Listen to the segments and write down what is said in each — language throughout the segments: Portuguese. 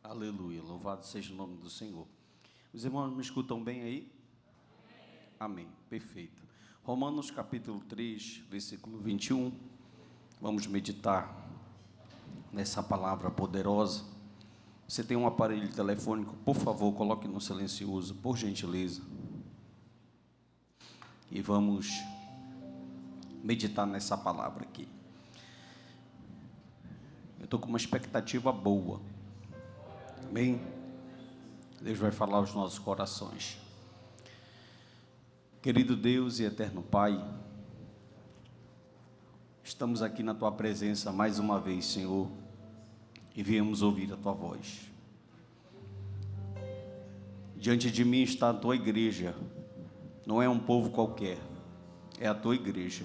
Aleluia, louvado seja o nome do Senhor. Os irmãos me escutam bem aí? Amém, perfeito. Romanos capítulo 3, versículo 21. Vamos meditar nessa palavra poderosa. Você tem um aparelho telefônico, por favor, coloque no silencioso, por gentileza. E vamos meditar nessa palavra aqui. Eu estou com uma expectativa boa. Amém? Deus vai falar aos nossos corações. Querido Deus e eterno Pai, estamos aqui na Tua presença mais uma vez, Senhor, e viemos ouvir a Tua voz. Diante de mim está a Tua igreja, não é um povo qualquer, é a Tua igreja.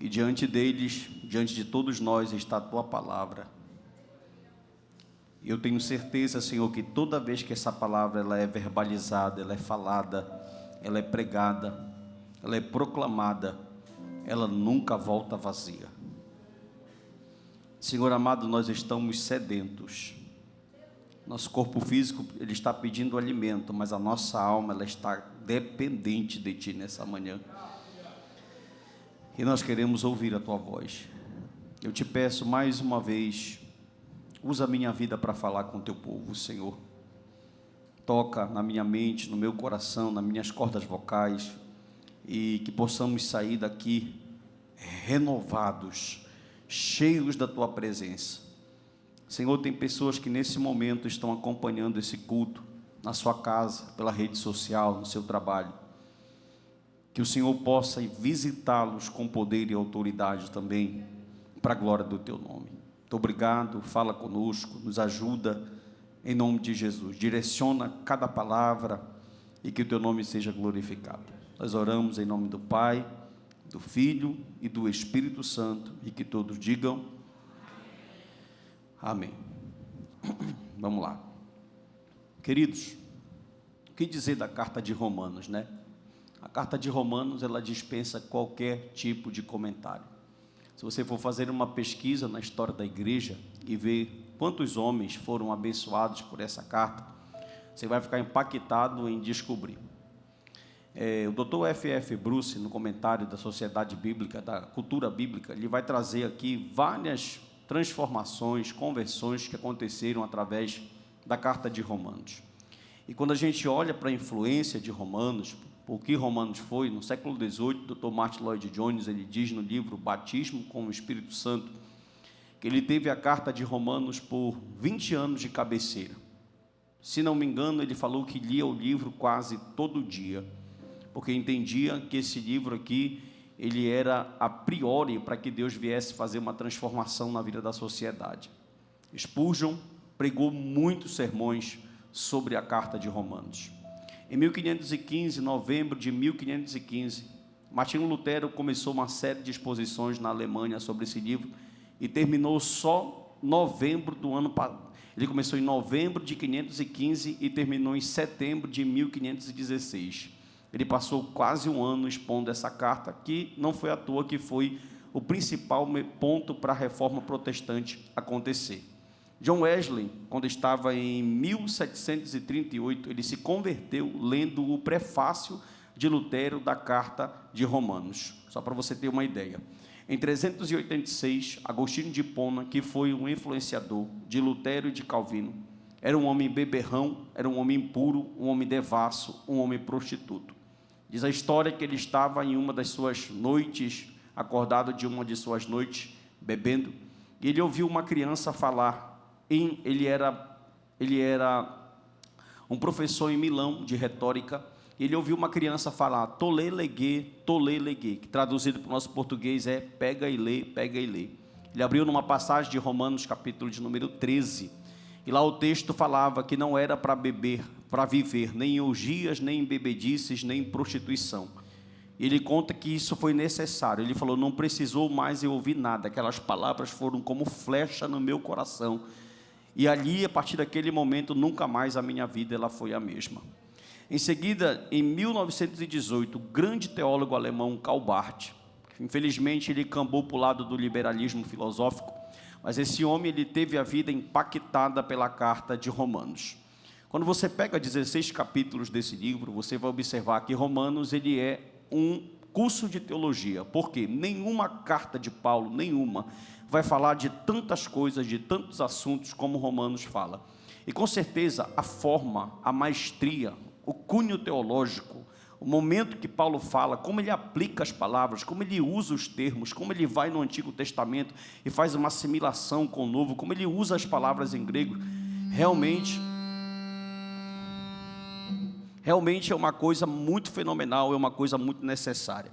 E diante deles, diante de todos nós, está a Tua palavra. Eu tenho certeza, Senhor, que toda vez que essa palavra ela é verbalizada, ela é falada, ela é pregada, ela é proclamada, ela nunca volta vazia. Senhor amado, nós estamos sedentos. Nosso corpo físico ele está pedindo alimento, mas a nossa alma ela está dependente de Ti nessa manhã. E nós queremos ouvir a Tua voz. Eu te peço mais uma vez, usa a minha vida para falar com o Teu povo, Senhor. Toca na minha mente, no meu coração, nas minhas cordas vocais, e que possamos sair daqui renovados, cheios da Tua presença. Senhor, tem pessoas que nesse momento estão acompanhando esse culto na sua casa, pela rede social, no seu trabalho. Que o Senhor possa visitá-los com poder e autoridade também, para a glória do Teu nome. Muito obrigado, fala conosco, nos ajuda, em nome de Jesus. Direciona cada palavra e que o Teu nome seja glorificado. Nós oramos em nome do Pai, do Filho e do Espírito Santo, e que todos digam amém. Vamos lá. Queridos, o que dizer da carta de Romanos, né? A carta de Romanos, ela dispensa qualquer tipo de comentário. Se você for fazer uma pesquisa na história da igreja e ver quantos homens foram abençoados por essa carta, você vai ficar impactado em descobrir. O Dr. F.F. Bruce, no comentário da Sociedade Bíblica, da Cultura Bíblica, ele vai trazer aqui várias transformações, conversões que aconteceram através da carta de Romanos. E quando a gente olha para a influência de Romanos, o que Romanos foi, no século XVIII, Dr. Martin Lloyd Jones, ele diz no livro Batismo com o Espírito Santo, que ele teve a carta de Romanos por 20 anos de cabeceira. Se não me engano, ele falou que lia o livro quase todo dia, porque entendia que esse livro aqui, ele era a priori para que Deus viesse fazer uma transformação na vida da sociedade. Spurgeon pregou muitos sermões sobre a carta de Romanos. Em 1515, novembro de 1515, Martinho Lutero começou uma série de exposições na Alemanha sobre esse livro e terminou só novembro do ano passado. Ele começou em novembro de 515 e terminou em setembro de 1516. Ele passou quase um ano expondo essa carta, que não foi à toa que foi o principal ponto para a reforma protestante acontecer. John Wesley, quando estava em 1738, ele se converteu lendo o prefácio de Lutero da carta de Romanos, só para você ter uma ideia. Em 386, Agostinho de Hipona, que foi um influenciador de Lutero e de Calvino, era um homem beberrão, era um homem impuro, um homem devasso, um homem prostituto. Diz a história que ele estava em uma das suas noites, acordado de uma de suas noites, bebendo, e ele ouviu uma criança falar. Ele era um professor em Milão de retórica. Ele ouviu uma criança falar tolê leguê, que traduzido para o nosso português é pega e lê, pega e lê. Ele abriu numa passagem de Romanos, capítulo de número 13, e lá o texto falava que não era para beber, para viver, nem em orgias, nem em bebedices, nem em prostituição. Ele conta que isso foi necessário. Ele falou, não precisou mais eu ouvir nada, aquelas palavras foram como flecha no meu coração. E ali, a partir daquele momento, nunca mais a minha vida ela foi a mesma. Em seguida, em 1918, o grande teólogo alemão Karl Barth, Infelizmente, ele cambou para o lado do liberalismo filosófico, mas esse homem ele teve a vida impactada pela carta de Romanos. Quando você pega 16 capítulos desse livro, você vai observar que Romanos ele é um curso de teologia. Por quê? Nenhuma carta de Paulo, nenhuma, vai falar de tantas coisas, de tantos assuntos como Romanos fala. E com certeza a forma, a maestria, o cunho teológico, o momento que Paulo fala, como ele aplica as palavras, como ele usa os termos, como ele vai no Antigo Testamento e faz uma assimilação com o Novo, como ele usa as palavras em grego, realmente é uma coisa muito fenomenal, é uma coisa muito necessária.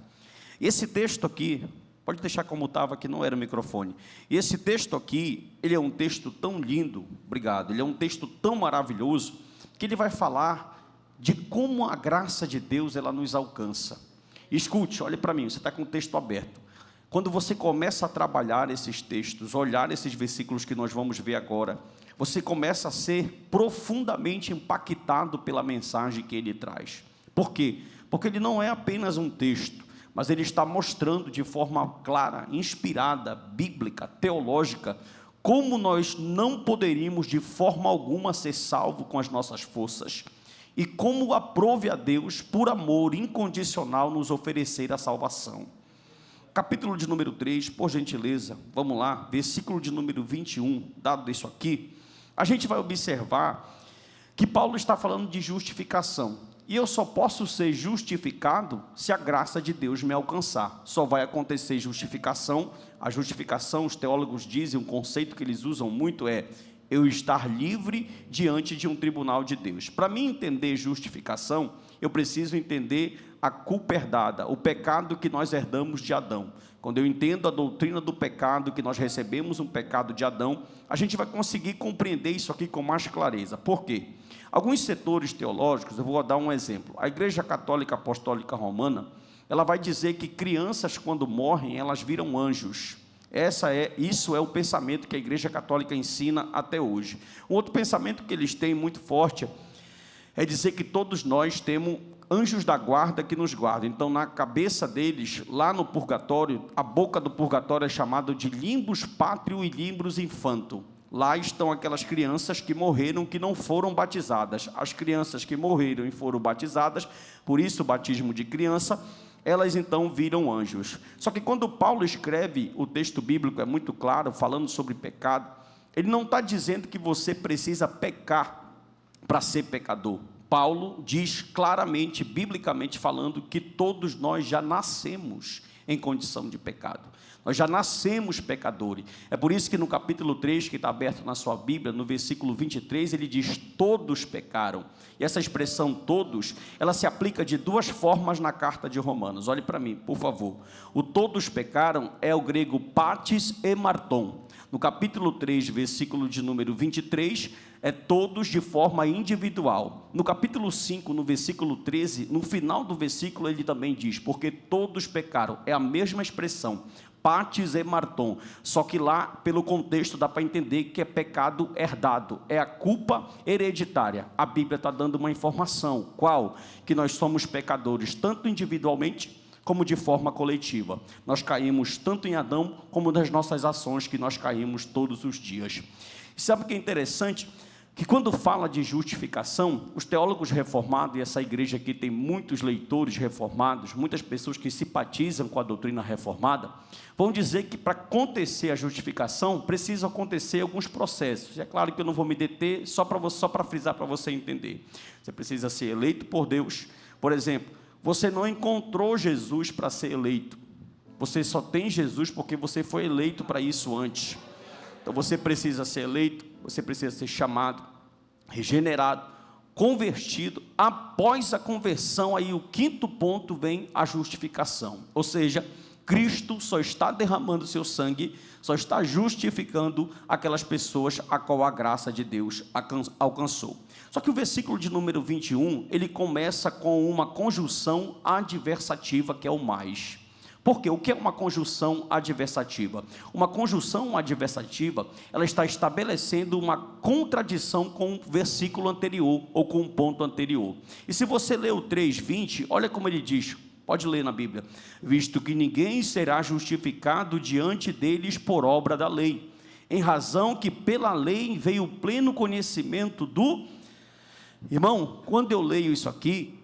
Esse texto aqui, pode deixar como estava, que não era o microfone. Esse texto aqui, ele é um texto tão lindo, obrigado, ele é um texto tão maravilhoso, que ele vai falar de como a graça de Deus, ela nos alcança. Escute, olhe para mim, você está com o texto aberto. Quando você começa a trabalhar esses textos, olhar esses versículos que nós vamos ver agora, você começa a ser profundamente impactado pela mensagem que ele traz. Por quê? Porque ele não é apenas um texto, mas ele está mostrando de forma clara, inspirada, bíblica, teológica, como nós não poderíamos de forma alguma ser salvos com as nossas forças, e como aprove a Deus, por amor incondicional, nos oferecer a salvação. Capítulo de número 3, por gentileza, vamos lá, versículo de número 21, dado isso aqui, a gente vai observar que Paulo está falando de justificação, e eu só posso ser justificado se a graça de Deus me alcançar. Só vai acontecer justificação. A justificação, os teólogos dizem, um conceito que eles usam muito é eu estar livre diante de um tribunal de Deus. Para mim entender justificação, eu preciso entender a culpa herdada, o pecado que nós herdamos de Adão. Quando eu entendo a doutrina do pecado, que nós recebemos um pecado de Adão, a gente vai conseguir compreender isso aqui com mais clareza. Por quê? Alguns setores teológicos, eu vou dar um exemplo. A Igreja Católica Apostólica Romana, ela vai dizer que crianças, quando morrem, elas viram anjos. Isso é o pensamento que a Igreja Católica ensina até hoje. Um outro pensamento que eles têm muito forte é dizer que todos nós temos anjos da guarda que nos guardam. Então, na cabeça deles, lá no purgatório, a boca do purgatório é chamada de limbus pátrio e limbus infanto. Lá estão aquelas crianças que morreram, que não foram batizadas. As crianças que morreram e foram batizadas, por isso o batismo de criança, elas então viram anjos. Só que quando Paulo escreve, o texto bíblico é muito claro, falando sobre pecado, ele não está dizendo que você precisa pecar para ser pecador. Paulo diz claramente, biblicamente falando, que todos nós já nascemos em condição de pecado. Nós já nascemos pecadores. É por isso que no capítulo 3, que está aberto na sua Bíblia, no versículo 23, ele diz, todos pecaram. E essa expressão todos, ela se aplica de duas formas na carta de Romanos. Olhe para mim, por favor. O todos pecaram é o grego patis e marton. No capítulo 3, versículo de número 23, é todos de forma individual. No capítulo 5, no versículo 13, no final do versículo ele também diz, porque todos pecaram. É a mesma expressão. Patis e marton, só que lá, pelo contexto, dá para entender que é pecado herdado, é a culpa hereditária. A Bíblia está dando uma informação, qual? Que nós somos pecadores, tanto individualmente, como de forma coletiva. Nós caímos tanto em Adão, como nas nossas ações, que nós caímos todos os dias. E sabe o que é interessante? Que quando fala de justificação, os teólogos reformados, e essa igreja aqui tem muitos leitores reformados, muitas pessoas que simpatizam com a doutrina reformada, vão dizer que para acontecer a justificação, precisa acontecer alguns processos. E é claro que eu não vou me deter, só para frisar, para você entender. Você precisa ser eleito por Deus. Por exemplo, você não encontrou Jesus para ser eleito. Você só tem Jesus porque você foi eleito para isso antes. Então você precisa ser eleito, você precisa ser chamado, regenerado, convertido. Após a conversão, aí o quinto ponto vem a justificação. Ou seja, Cristo só está derramando seu sangue, só está justificando aquelas pessoas a qual a graça de Deus alcançou. Só que o versículo de número 21, ele começa com uma conjunção adversativa, que é o mais. Por quê? O que é uma conjunção adversativa? Uma conjunção adversativa, ela está estabelecendo uma contradição com o versículo anterior, ou com o ponto anterior. E se você ler o 3:20, olha como ele diz, Pode ler na Bíblia. Visto que ninguém será justificado diante deles por obra da lei, em razão que pela lei veio o pleno conhecimento do... Irmão, quando eu leio isso aqui,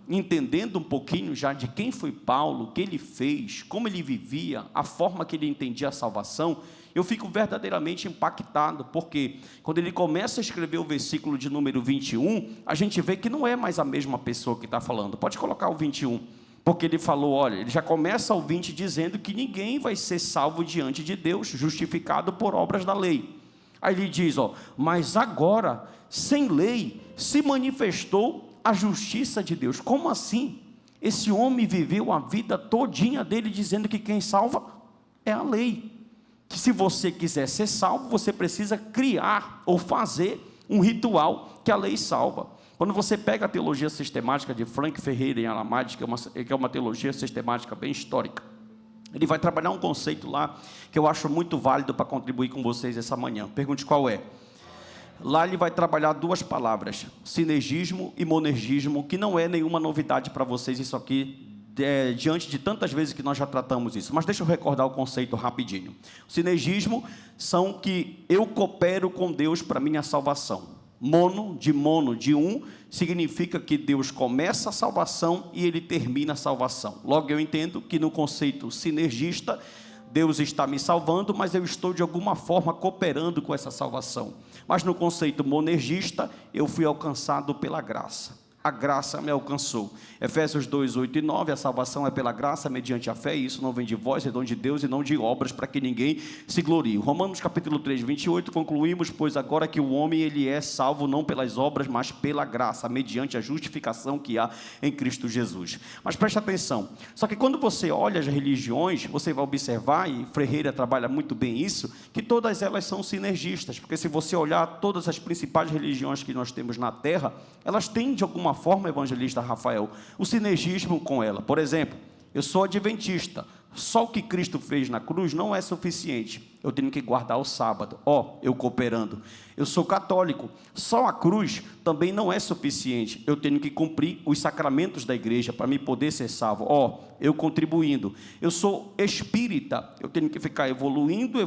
entendendo um pouquinho já de quem foi Paulo, o que ele fez, como ele vivia, a forma que ele entendia a salvação, eu fico verdadeiramente impactado, porque quando ele começa a escrever o versículo de número 21, a gente vê que não é mais a mesma pessoa que está falando. Pode colocar o 21, porque ele falou, olha, ele já começa o 20 dizendo que ninguém vai ser salvo diante de Deus, justificado por obras da lei. Aí ele diz, mas agora, sem lei, se manifestou a justiça de Deus. Como assim? Esse homem viveu a vida todinha dele dizendo que quem salva é a lei. Que se você quiser ser salvo, você precisa criar ou fazer um ritual que a lei salva. Quando você pega a teologia sistemática de Frank Ferreira em Alamade, que é uma teologia sistemática bem histórica, ele vai trabalhar um conceito lá que eu acho muito válido para contribuir com vocês essa manhã. Pergunte qual é. Lá ele vai trabalhar duas palavras, sinergismo e monergismo, que não é nenhuma novidade para vocês isso aqui, diante de tantas vezes que nós já tratamos isso. Mas deixa eu recordar o conceito rapidinho. O sinergismo são que eu coopero com Deus para minha salvação. Mono, de um, significa que Deus começa a salvação e Ele termina a salvação. Logo eu entendo que no conceito sinergista, Deus está me salvando, mas eu estou de alguma forma cooperando com essa salvação. Mas no conceito monergista, eu fui alcançado pela graça. A graça me alcançou. Efésios 2, 8 e 9, a salvação é pela graça, mediante a fé, e isso não vem de vós, é dom de Deus e não de obras, para que ninguém se glorie. Romanos capítulo 3, 28, concluímos, pois agora que o homem ele é salvo não pelas obras, mas pela graça, mediante a justificação que há em Cristo Jesus. Mas preste atenção, só que quando você olha as religiões, você vai observar, e Ferreira trabalha muito bem isso, que todas elas são sinergistas, porque se você olhar todas as principais religiões que nós temos na Terra, elas têm de alguma forma, evangelista Rafael, o sinergismo com ela. Por exemplo, eu sou adventista, só o que Cristo fez na cruz não é suficiente, eu tenho que guardar o sábado, eu cooperando. Eu sou católico, só a cruz também não é suficiente, eu tenho que cumprir os sacramentos da igreja para me poder ser salvo, eu contribuindo. Eu sou espírita, eu tenho que ficar evoluindo,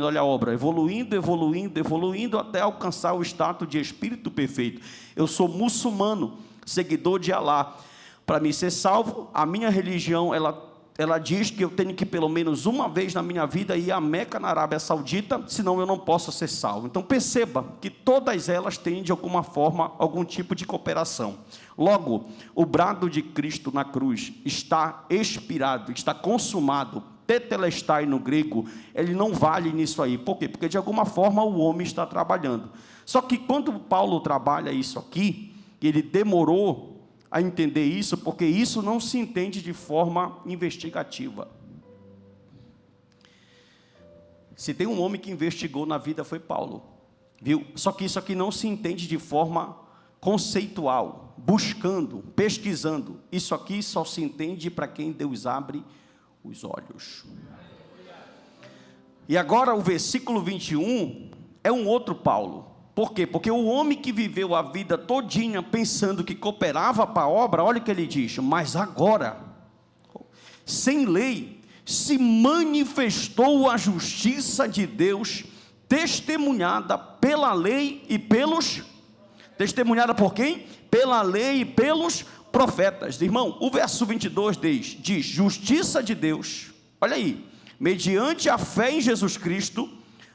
olha a obra, evoluindo até alcançar o status de espírito perfeito. Eu sou muçulmano, seguidor de Alá. Para me ser salvo, a minha religião, ela diz que eu tenho que pelo menos uma vez na minha vida ir a Meca, na Arábia Saudita, senão eu não posso ser salvo. Então perceba que todas elas têm de alguma forma algum tipo de cooperação. Logo, o brado de Cristo na cruz está expirado, está consumado. Tetelestai no grego, ele não vale nisso aí. Por quê? Porque de alguma forma o homem está trabalhando. Só que quando Paulo trabalha isso aqui, ele demorou a entender isso, porque isso não se entende de forma investigativa. Se tem um homem que investigou na vida, foi Paulo, viu? Só que isso aqui não se entende de forma conceitual, buscando, pesquisando. Isso aqui só se entende para quem Deus abre os olhos. E agora o versículo 21 é um outro Paulo. Por quê? Porque o homem que viveu a vida todinha pensando que cooperava para a obra, olha o que ele diz, mas agora, sem lei, se manifestou a justiça de Deus, testemunhada pela lei e pelos... Testemunhada por quem? Pela lei e pelos profetas. Irmão, o verso 22 diz, justiça de Deus, olha aí, mediante a fé em Jesus Cristo,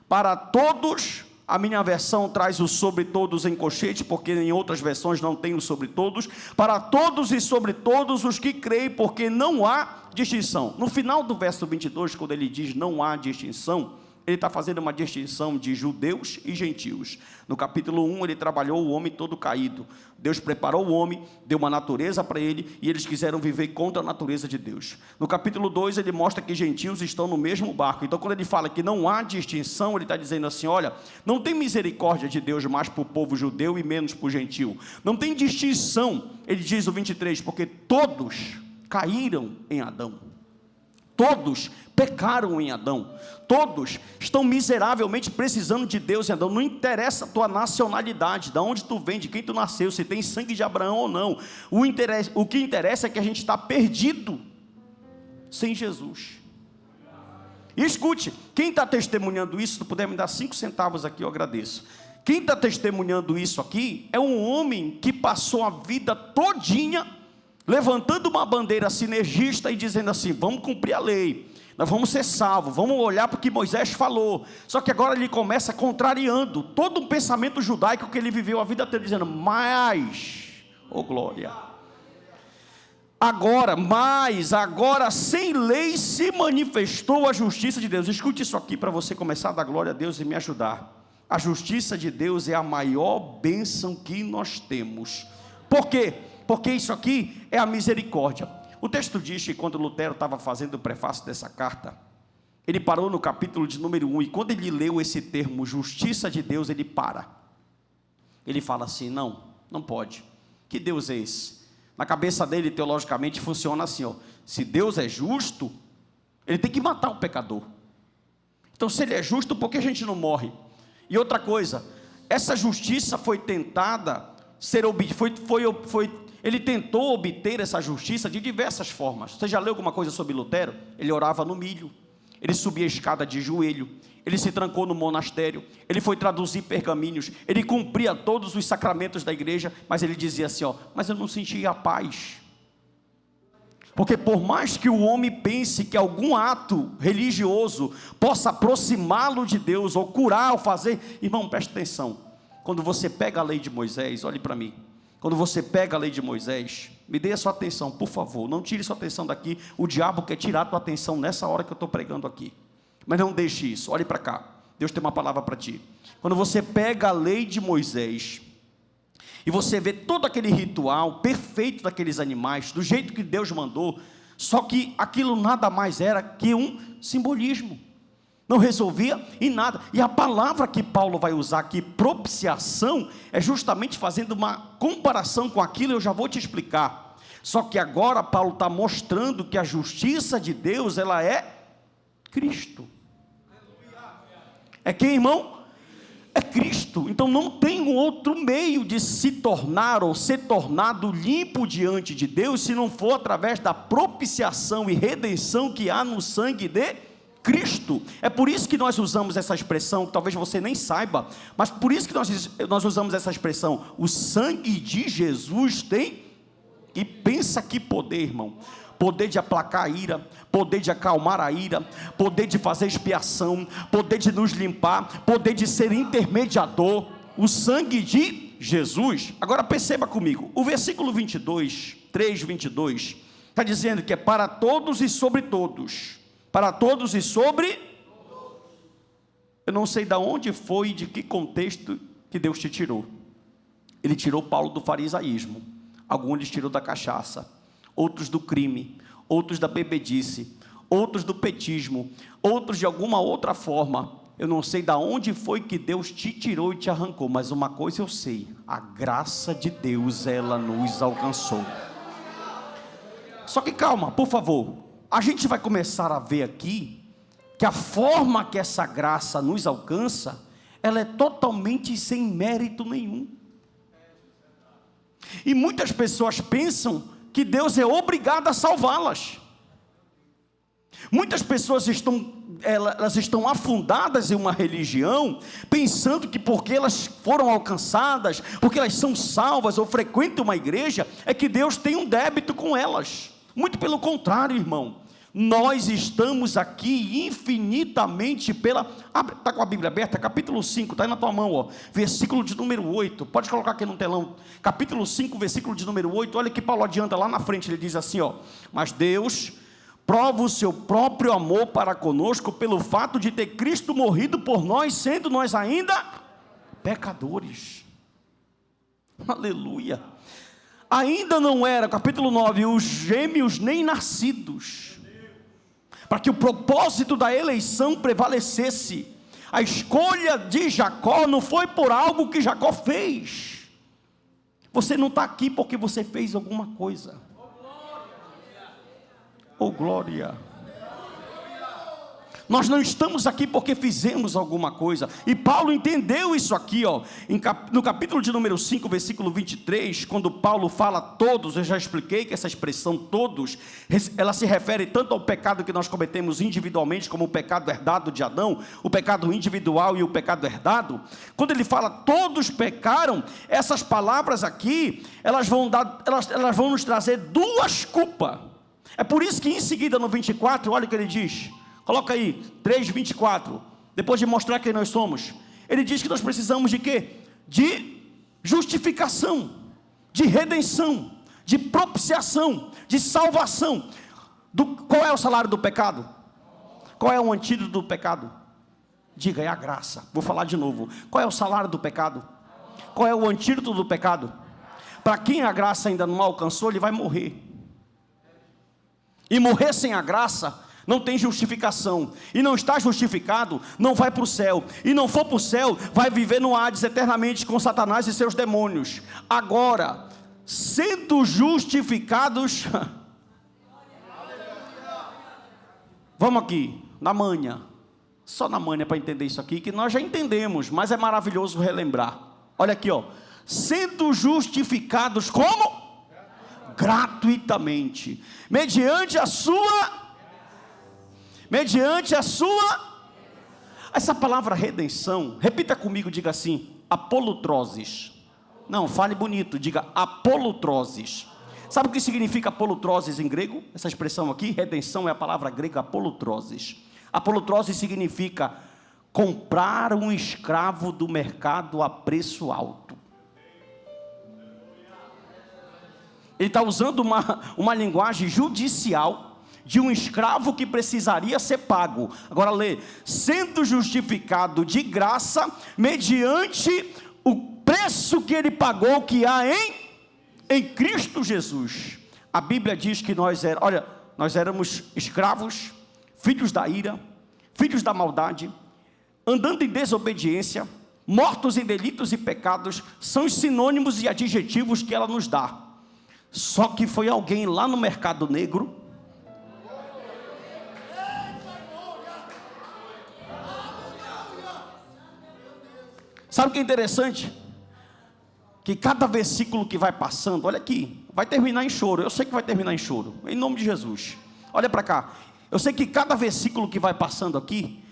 para todos... A minha versão traz o sobre todos em colchete, porque em outras versões não tem o sobre todos. Para todos e sobre todos os que creem, porque não há distinção. No final do verso 22, quando ele diz não há distinção, ele está fazendo uma distinção de judeus e gentios. No capítulo 1, ele trabalhou o homem todo caído. Deus preparou o homem, deu uma natureza para ele, e eles quiseram viver contra a natureza de Deus. No capítulo 2, ele mostra que gentios estão no mesmo barco. Então, quando ele fala que não há distinção, ele está dizendo assim, olha, não tem misericórdia de Deus mais para o povo judeu e menos para o gentio. Não tem distinção, ele diz o 23, porque todos caíram em Adão. Todos pecaram em Adão. Todos estão miseravelmente precisando de Deus em Adão. Não interessa a tua nacionalidade, de onde tu vem, de quem tu nasceu, se tem sangue de Abraão ou não. O que interessa é que a gente está perdido sem Jesus. E escute, quem está testemunhando isso, se tu puder me dar 5 centavos aqui, eu agradeço. Quem está testemunhando isso aqui é um homem que passou a vida todinha levantando uma bandeira sinergista e dizendo assim: vamos cumprir a lei, nós vamos ser salvos, vamos olhar para o que Moisés falou. Só que agora ele começa contrariando todo um pensamento judaico que ele viveu a vida toda, dizendo: mas, oh glória, agora sem lei se manifestou a justiça de Deus. Escute isso aqui para você começar a dar glória a Deus e me ajudar. A justiça de Deus é a maior bênção que nós temos. Por quê? Porque isso aqui é a misericórdia. O texto diz que quando Lutero estava fazendo o prefácio dessa carta, ele parou no capítulo de número 1, e quando ele leu esse termo, justiça de Deus, ele para. Ele fala assim: não pode. Que Deus é esse? Na cabeça dele, teologicamente, funciona assim, ó: se Deus é justo, ele tem que matar o pecador. Então, se ele é justo, por que a gente não morre? E outra coisa, essa justiça foi tentada ele tentou obter essa justiça de diversas formas. Você já leu alguma coisa sobre Lutero? Ele orava no milho, ele subia a escada de joelho, ele se trancou no monastério, ele foi traduzir pergaminhos, ele cumpria todos os sacramentos da igreja, mas ele dizia assim, ó: mas eu não sentia a paz. Porque por mais que o homem pense que algum ato religioso possa aproximá-lo de Deus, ou curar, ou fazer, irmão, preste atenção, quando você pega a lei de Moisés, olhe para mim, quando você pega a lei de Moisés, me dê a sua atenção, por favor, não tire sua atenção daqui, o diabo quer tirar a tua atenção nessa hora que eu estou pregando aqui, mas não deixe isso, olhe para cá, Deus tem uma palavra para ti. Quando você pega a lei de Moisés, e você vê todo aquele ritual perfeito daqueles animais, do jeito que Deus mandou, só que aquilo nada mais era que um simbolismo, não resolvia em nada. E a palavra que Paulo vai usar aqui, propiciação, é justamente fazendo uma comparação com aquilo, eu já vou te explicar. Só que agora Paulo está mostrando que a justiça de Deus, ela é Cristo. É quem, irmão? É Cristo. Então não tem um outro meio de se tornar ou ser tornado limpo diante de Deus, se não for através da propiciação e redenção que há no sangue de Cristo. É por isso que nós usamos essa expressão, que talvez você nem saiba, mas por isso que nós usamos essa expressão: o sangue de Jesus tem, e pensa que poder, irmão, poder de aplacar a ira, poder de acalmar a ira, poder de fazer expiação, poder de nos limpar, poder de ser intermediador, o sangue de Jesus. Agora perceba comigo, o versículo 22, 3:22, está dizendo que é para todos e sobre todos, para todos e sobre, eu não sei de onde foi, de que contexto que Deus te tirou. Ele tirou Paulo do farisaísmo, alguns eles tirou da cachaça, outros do crime, outros da bebedice, outros do petismo, outros de alguma outra forma. Eu não sei de onde foi que Deus te tirou e te arrancou, mas uma coisa eu sei: a graça de Deus, ela nos alcançou. Só que calma, por favor, a gente vai começar a ver aqui que a forma que essa graça nos alcança, ela é totalmente sem mérito nenhum. E muitas pessoas pensam que Deus é obrigado a salvá-las. Muitas pessoas estão afundadas em uma religião, pensando que porque elas foram alcançadas, porque elas são salvas ou frequentam uma igreja, é que Deus tem um débito com elas. Muito pelo contrário, irmão. Nós estamos aqui infinitamente está com a Bíblia aberta, capítulo 5, está aí na tua mão, ó, versículo de número 8, pode colocar aqui no telão, capítulo 5, versículo de número 8, olha que Paulo adianta lá na frente, ele diz assim, ó: mas Deus prova o seu próprio amor para conosco, pelo fato de ter Cristo morrido por nós, sendo nós ainda pecadores. Aleluia. Ainda não era, capítulo 9, os gêmeos nem nascidos, para que o propósito da eleição prevalecesse. A escolha de Jacó não foi por algo que Jacó fez. Você não está aqui porque você fez alguma coisa. Oh glória! Nós não estamos aqui porque fizemos alguma coisa. E Paulo entendeu isso aqui, ó, no capítulo de número 5, versículo 23, quando Paulo fala todos, eu já expliquei que essa expressão todos, ela se refere tanto ao pecado que nós cometemos individualmente, como o pecado herdado de Adão, o pecado individual e o pecado herdado. Quando ele fala todos pecaram, essas palavras aqui, elas vão nos trazer duas culpas. É por isso que em seguida no 24, olha o que ele diz. Coloca aí, 3:24, depois de mostrar quem nós somos, ele diz que nós precisamos de quê? De justificação, de redenção, de propiciação, de salvação. Qual é o salário do pecado? Qual é o antídoto do pecado? Diga, é a graça. Vou falar de novo. Qual é o salário do pecado? Qual é o antídoto do pecado? Para quem a graça ainda não alcançou, ele vai morrer. E morrer sem a graça não tem justificação, e não está justificado, não vai para o céu, e não for para o céu, vai viver no Hades eternamente com Satanás e seus demônios. Agora, sendo justificados, vamos aqui, na manha, só na manha para entender isso aqui, que nós já entendemos, mas é maravilhoso relembrar. Olha aqui, ó, sendo justificados como? Gratuitamente, mediante a sua... Essa palavra redenção, repita comigo, diga assim, apolutroses. Não, fale bonito, diga apolutroses. Sabe o que significa apolutroses em grego? Essa expressão aqui, redenção, é a palavra grega apolutroses. Apolutroses significa comprar um escravo do mercado a preço alto. Ele está usando uma linguagem judicial de um escravo que precisaria ser pago. Agora lê, sendo justificado de graça, mediante o preço que ele pagou, que há em Cristo Jesus. A Bíblia diz que nós éramos escravos, filhos da ira, filhos da maldade, andando em desobediência, mortos em delitos e pecados, são os sinônimos e adjetivos que ela nos dá. Só que foi alguém lá no mercado negro, sabe o que é interessante? Que cada versículo que vai passando, olha aqui, vai terminar em choro, eu sei que vai terminar em choro, em nome de Jesus, olha para cá, eu sei que cada versículo que vai passando aqui,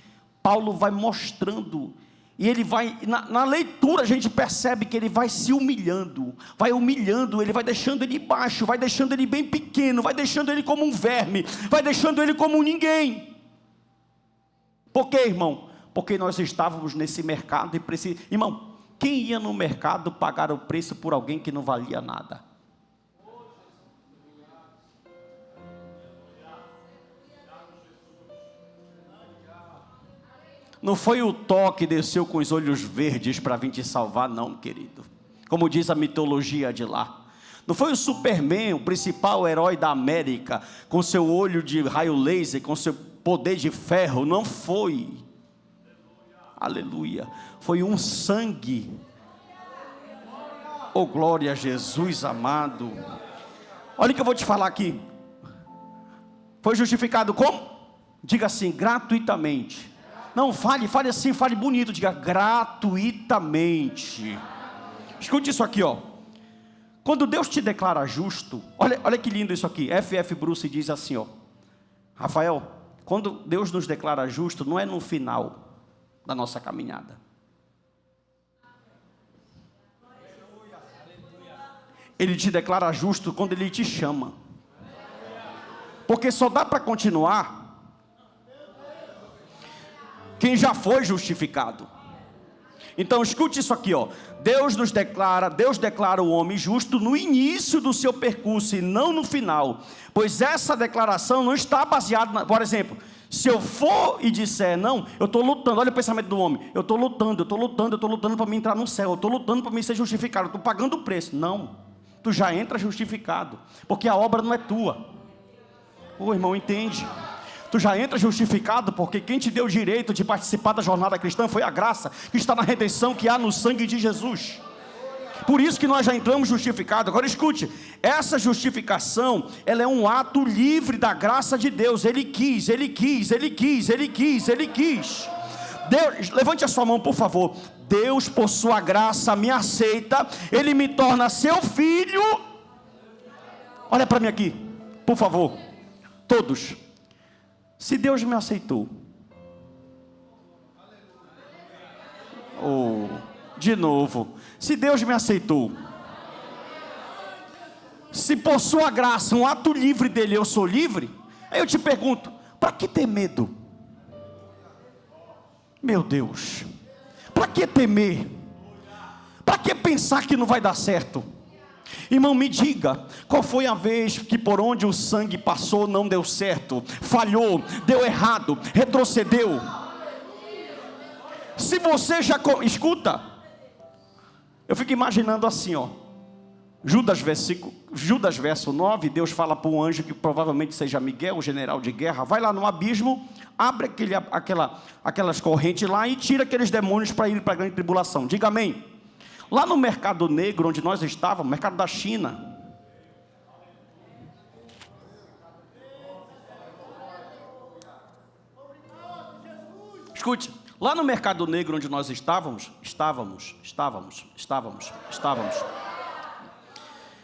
Paulo vai mostrando, e ele vai, na leitura a gente percebe que ele vai se humilhando, ele vai deixando ele baixo, vai deixando ele bem pequeno, vai deixando ele como um verme, vai deixando ele como um ninguém. Por quê, irmão? Porque nós estávamos nesse mercado e irmão, quem ia no mercado pagar o preço por alguém que não valia nada? Não foi o Thor que desceu com os olhos verdes para vir te salvar, não, querido. Como diz a mitologia de lá. Não foi o Superman, o principal herói da América, com seu olho de raio laser, com seu poder de ferro, não foi. Aleluia, foi um sangue. Oh glória a Jesus amado. Olha o que eu vou te falar aqui. Foi justificado como? Diga assim, gratuitamente. Não, fale assim, fale bonito, diga gratuitamente. Escute isso aqui, ó. Quando Deus te declara justo, olha que lindo isso aqui. F.F. Bruce diz assim, ó, Rafael, quando Deus nos declara justo, não é no final da nossa caminhada. Ele te declara justo quando Ele te chama. Porque só dá para continuar quem já foi justificado. Então escute isso aqui, ó. Deus declara o homem justo no início do seu percurso e não no final. Pois essa declaração não está baseada, por exemplo, se eu for e disser, não, eu estou lutando, olha o pensamento do homem, eu estou lutando para me entrar no céu, eu estou lutando para me ser justificado, eu estou pagando o preço. Não, tu já entra justificado, porque a obra não é tua. Ô irmão, entende? Tu já entra justificado, porque quem te deu o direito de participar da jornada cristã foi a graça que está na redenção que há no sangue de Jesus. Por isso que nós já entramos justificados. Agora escute, essa justificação, ela é um ato livre da graça de Deus. Ele quis. Deus, levante a sua mão, por favor. Deus, por sua graça, me aceita. Ele me torna seu filho. Olha para mim aqui, por favor. Todos. Se Deus me aceitou. De novo. Se Deus me aceitou. Se por sua graça, um ato livre dele, eu sou livre. Aí eu te pergunto, para que ter medo? Meu Deus, para que temer? Para que pensar que não vai dar certo? Irmão, me diga, qual foi a vez que por onde o sangue passou não deu certo, falhou, deu errado, retrocedeu? Se você já... Escuta, eu fico imaginando assim, ó. Judas verso 9, Deus fala para um anjo que provavelmente seja Miguel, o general de guerra, vai lá no abismo, abre aquelas correntes lá e tira aqueles demônios para ir para a grande tribulação. Diga amém. Lá no mercado negro onde nós estávamos, mercado da China, escute, lá no mercado negro onde nós estávamos,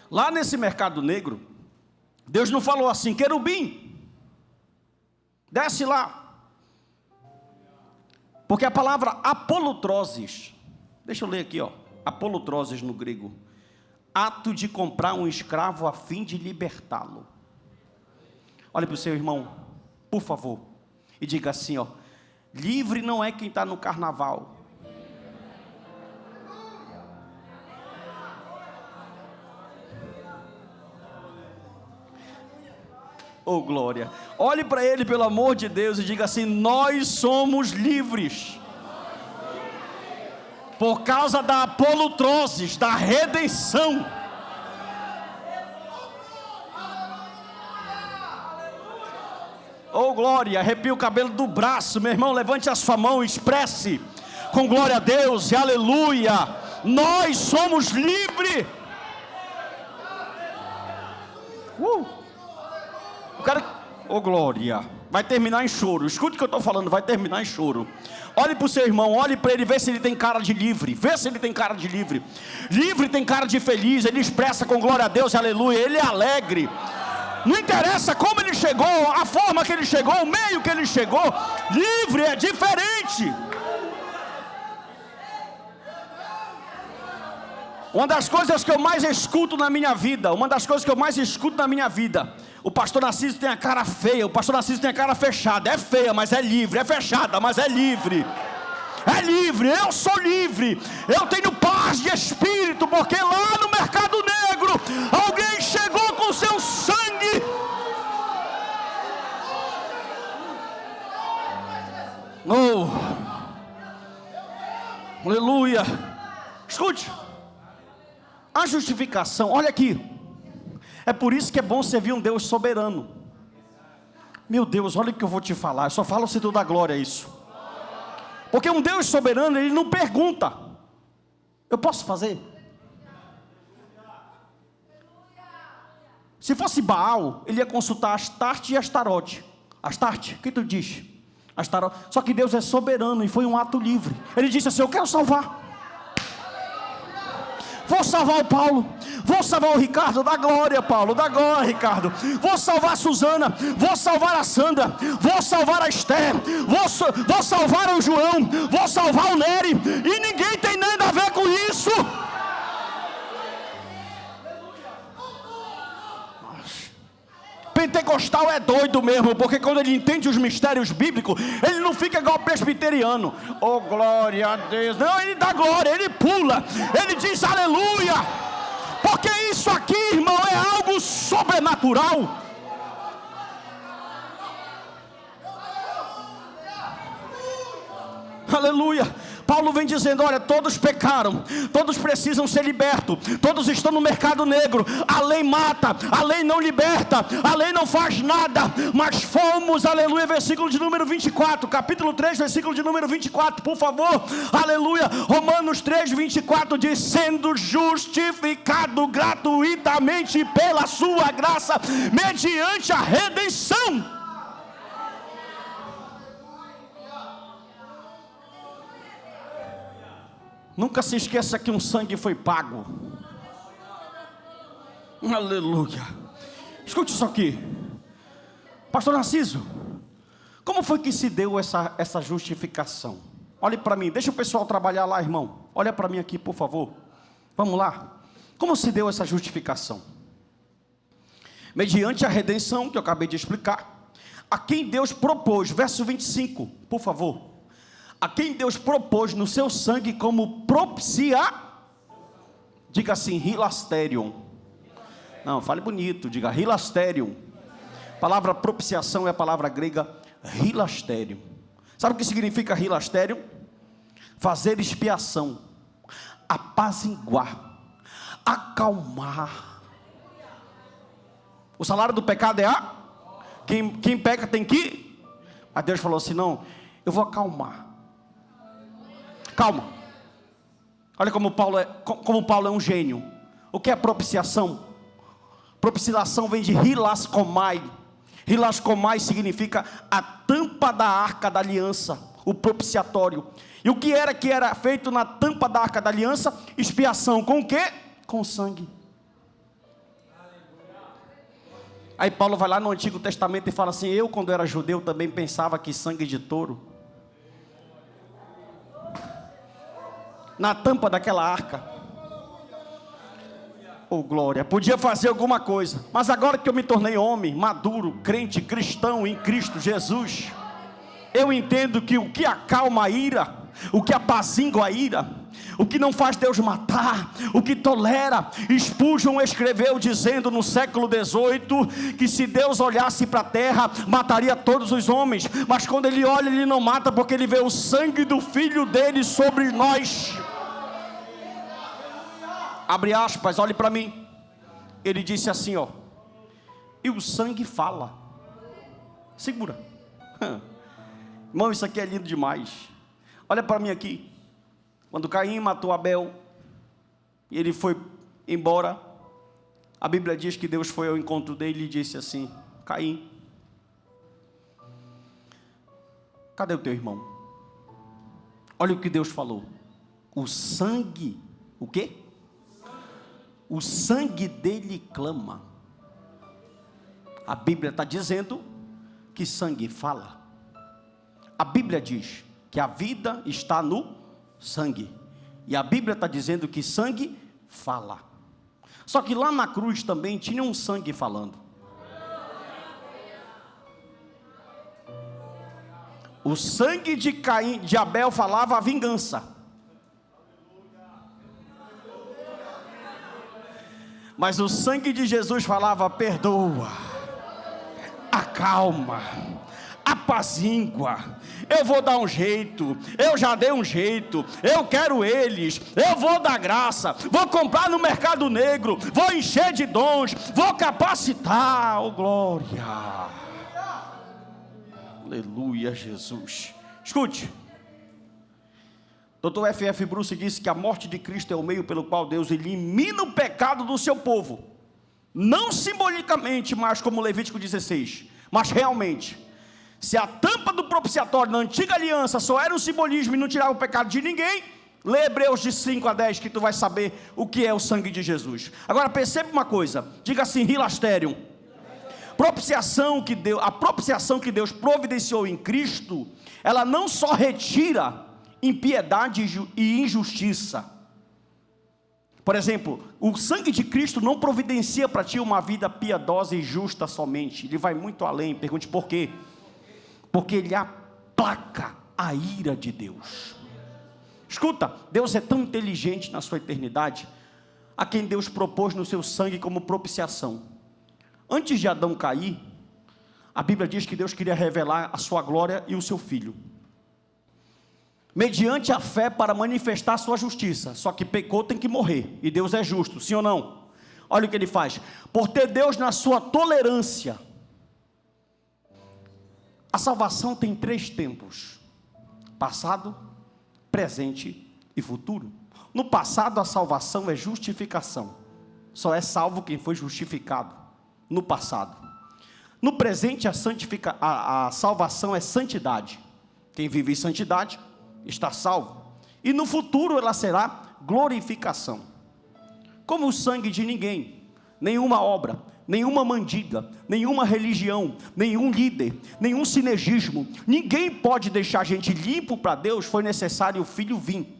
lá nesse mercado negro, Deus não falou assim, querubim, desce lá. Porque a palavra apolutroses, deixa eu ler aqui, ó, apolutroses no grego, ato de comprar um escravo a fim de libertá-lo. Olha para o seu irmão, por favor, e diga assim, ó, livre não é quem está no carnaval. Oh glória, olhe para ele pelo amor de Deus e diga assim, nós somos livres, por causa da apolutroses, da redenção. Oh glória, arrepia o cabelo do braço, meu irmão, levante a sua mão, expresse, com glória a Deus, e aleluia, nós somos livres. Oh glória, vai terminar em choro, escute o que eu estou falando, vai terminar em choro. Olhe para o seu irmão, olhe para ele, vê se ele tem cara de livre, livre tem cara de feliz, ele expressa com glória a Deus, aleluia, ele é alegre, não interessa como ele chegou, a forma que ele chegou, o meio que ele chegou, livre é diferente. Uma das coisas que eu mais escuto na minha vida, o pastor Narciso tem a cara feia, o pastor Narciso tem a cara fechada, é feia, mas é livre, é fechada, mas é livre, eu sou livre, eu tenho paz de espírito, porque lá no mercado negro, alguém chegou com seu sangue, aleluia, escute, a justificação, olha aqui, é por isso que é bom servir um Deus soberano. Meu Deus, olha o que eu vou te falar, eu só falo se tu dá glória a isso. Porque um Deus soberano, ele não pergunta, eu posso fazer? Se fosse Baal, ele ia consultar Astarte e Astarote. Astarte, o que tu diz? Astarote. Só que Deus é soberano e foi um ato livre. Ele disse assim, eu quero salvar. Vou salvar o Paulo, vou salvar o Ricardo, dá glória Paulo, dá glória Ricardo, vou salvar a Suzana, vou salvar a Sandra, vou salvar a Esther, vou salvar o João, vou salvar o Nery, e ninguém tem nada a ver com isso. Pentecostal é doido mesmo, porque quando ele entende os mistérios bíblicos, ele não fica igual presbiteriano, oh glória a Deus, não, ele dá glória, ele pula, ele diz aleluia, porque isso aqui, irmão, é algo sobrenatural. Aleluia, Paulo vem dizendo: olha, todos pecaram, todos precisam ser libertos, todos estão no mercado negro, a lei mata, a lei não liberta, a lei não faz nada, mas fomos, aleluia, versículo de número 24, capítulo 3, versículo de número 24, por favor, aleluia, Romanos 3, 24 diz: sendo justificado gratuitamente pela sua graça, mediante a redenção. Nunca se esqueça que um sangue foi pago. Aleluia. Escute isso aqui, pastor Narciso, como foi que se deu essa justificação? Olhe para mim, deixa o pessoal trabalhar lá, irmão. Olha para mim aqui, por favor. Vamos lá. Como se deu essa justificação? Mediante a redenção que eu acabei de explicar, a quem Deus propôs, verso 25, por favor. A quem Deus propôs no seu sangue como diga assim, hilasterion. Não, fale bonito, diga hilasterion. A palavra propiciação é a palavra grega hilasterion. Sabe o que significa hilasterion? Fazer expiação, apaziguar, acalmar. O salário do pecado é quem peca tem que. Mas Deus falou assim: não, eu vou acalmar. Calma. Olha como Paulo é um gênio. O que é propiciação? Propiciação vem de hilaskomai. Hilaskomai significa a tampa da arca da aliança, o propiciatório. E o que era feito na tampa da arca da aliança? Expiação com o quê? Com sangue. Aí Paulo vai lá no Antigo Testamento e fala assim: eu, quando era judeu, também pensava que sangue de touro na tampa daquela arca, oh glória, podia fazer alguma coisa. Mas agora que eu me tornei homem, maduro, crente, cristão em Cristo Jesus, eu entendo que o que acalma a ira, o que apazigua a ira, o que não faz Deus matar, o que tolera. Spurgeon escreveu dizendo no século 18 que se Deus olhasse para a terra, mataria todos os homens, mas quando Ele olha, Ele não mata, porque Ele vê o sangue do Filho dele sobre nós. Abre aspas, olhe para mim. Ele disse assim, e o sangue fala. Segura. Irmão, isso aqui é lindo demais. Olha para mim aqui. Quando Caim matou Abel e ele foi embora, a Bíblia diz que Deus foi ao encontro dele e disse assim: Caim, cadê o teu irmão? Olha o que Deus falou: o sangue, o quê? O sangue dele clama. A Bíblia está dizendo que sangue fala. A Bíblia diz que a vida está no sangue, e a Bíblia está dizendo que sangue fala. Só que lá na cruz também tinha um sangue falando. O sangue de Abel falava a vingança, mas o sangue de Jesus falava: perdoa, acalma, apazigua, eu vou dar um jeito, eu já dei um jeito, eu quero eles, eu vou dar graça, vou comprar no mercado negro, vou encher de dons, vou capacitar, oh glória, aleluia Jesus. Escute, Dr. F.F. Bruce disse que a morte de Cristo é o meio pelo qual Deus elimina o pecado do seu povo, não simbolicamente, mas como Levítico 16, mas realmente. Se a tampa do propiciatório na antiga aliança só era um simbolismo e não tirava o pecado de ninguém, lê Hebreus de 5 a 10 que tu vai saber o que é o sangue de Jesus. Agora perceba uma coisa, diga assim: hilasterium. A propiciação que Deus providenciou em Cristo, ela não só retira impiedade e injustiça. Por exemplo, o sangue de Cristo não providencia para ti uma vida piedosa e justa somente, ele vai muito além. Pergunte por quê? Porque ele aplaca a ira de Deus. Escuta, Deus é tão inteligente na sua eternidade, a quem Deus propôs no seu sangue como propiciação. Antes de Adão cair, a Bíblia diz que Deus queria revelar a sua glória e o seu filho. mediante a fé para manifestar sua justiça. Só que pecou, tem que morrer, e Deus é justo, sim ou não? Olha o que ele faz: por ter Deus na sua tolerância. A salvação tem 3 tempos: passado, presente e futuro. No passado, a salvação é justificação. Só é salvo quem foi justificado no passado. No presente, a salvação é santidade. Quem vive em santidade está salvo. E no futuro ela será glorificação. Como o sangue de ninguém, nenhuma obra, nenhuma mandiga, nenhuma religião, nenhum líder, nenhum sinergismo, ninguém pode deixar a gente limpo para Deus. Foi necessário o Filho vir.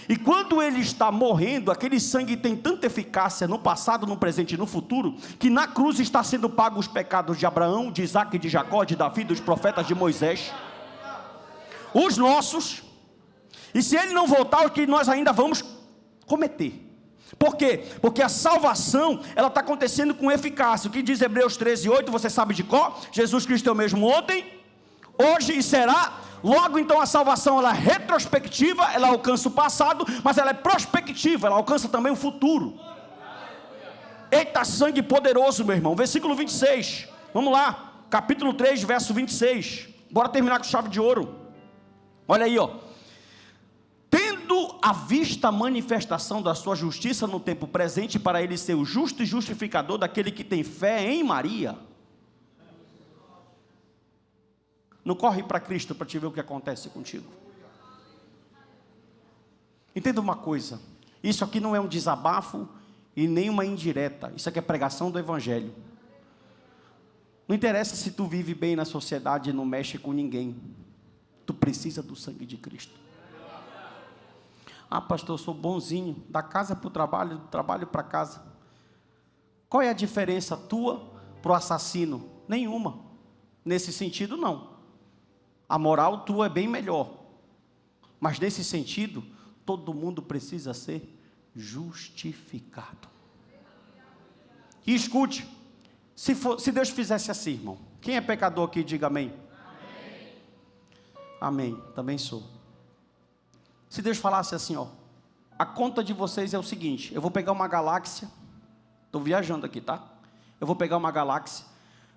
E quando ele está morrendo, aquele sangue tem tanta eficácia no passado, no presente e no futuro, que na cruz está sendo pago os pecados de Abraão, de Isaac, de Jacó, de Davi, dos profetas, de Moisés, os nossos. E se ele não voltar, o que nós ainda vamos cometer. Por quê? Porque a salvação, ela está acontecendo com eficácia. O que diz Hebreus 13:8, você sabe de cor? Jesus Cristo é o mesmo ontem, hoje e será. Logo então a salvação, ela é retrospectiva, ela alcança o passado, mas ela é prospectiva, ela alcança também o futuro. Eita, sangue poderoso, meu irmão. Versículo 26, vamos lá, capítulo 3, verso 26, bora terminar com chave de ouro. Olha aí, ó: tendo à vista a manifestação da sua justiça no tempo presente, para ele ser o justo e justificador daquele que tem fé em Maria. Não corre para Cristo para te ver o que acontece contigo. Entenda uma coisa: isso aqui não é um desabafo e nem uma indireta. Isso aqui é pregação do Evangelho. Não interessa se tu vive bem na sociedade e não mexe com ninguém. Tu precisa do sangue de Cristo. Ah, pastor, eu sou bonzinho, da casa para o trabalho, do trabalho para casa. Qual é a diferença tua para o assassino? Nenhuma. Nesse sentido, não. A moral tua é bem melhor. Mas nesse sentido, todo mundo precisa ser justificado. E escute, se Deus fizesse assim, irmão, quem é pecador aqui, diga amém. Amém, também sou. Se Deus falasse assim, ó: a conta de vocês é o seguinte, eu vou pegar uma galáxia, estou viajando aqui, tá? Eu vou pegar uma galáxia,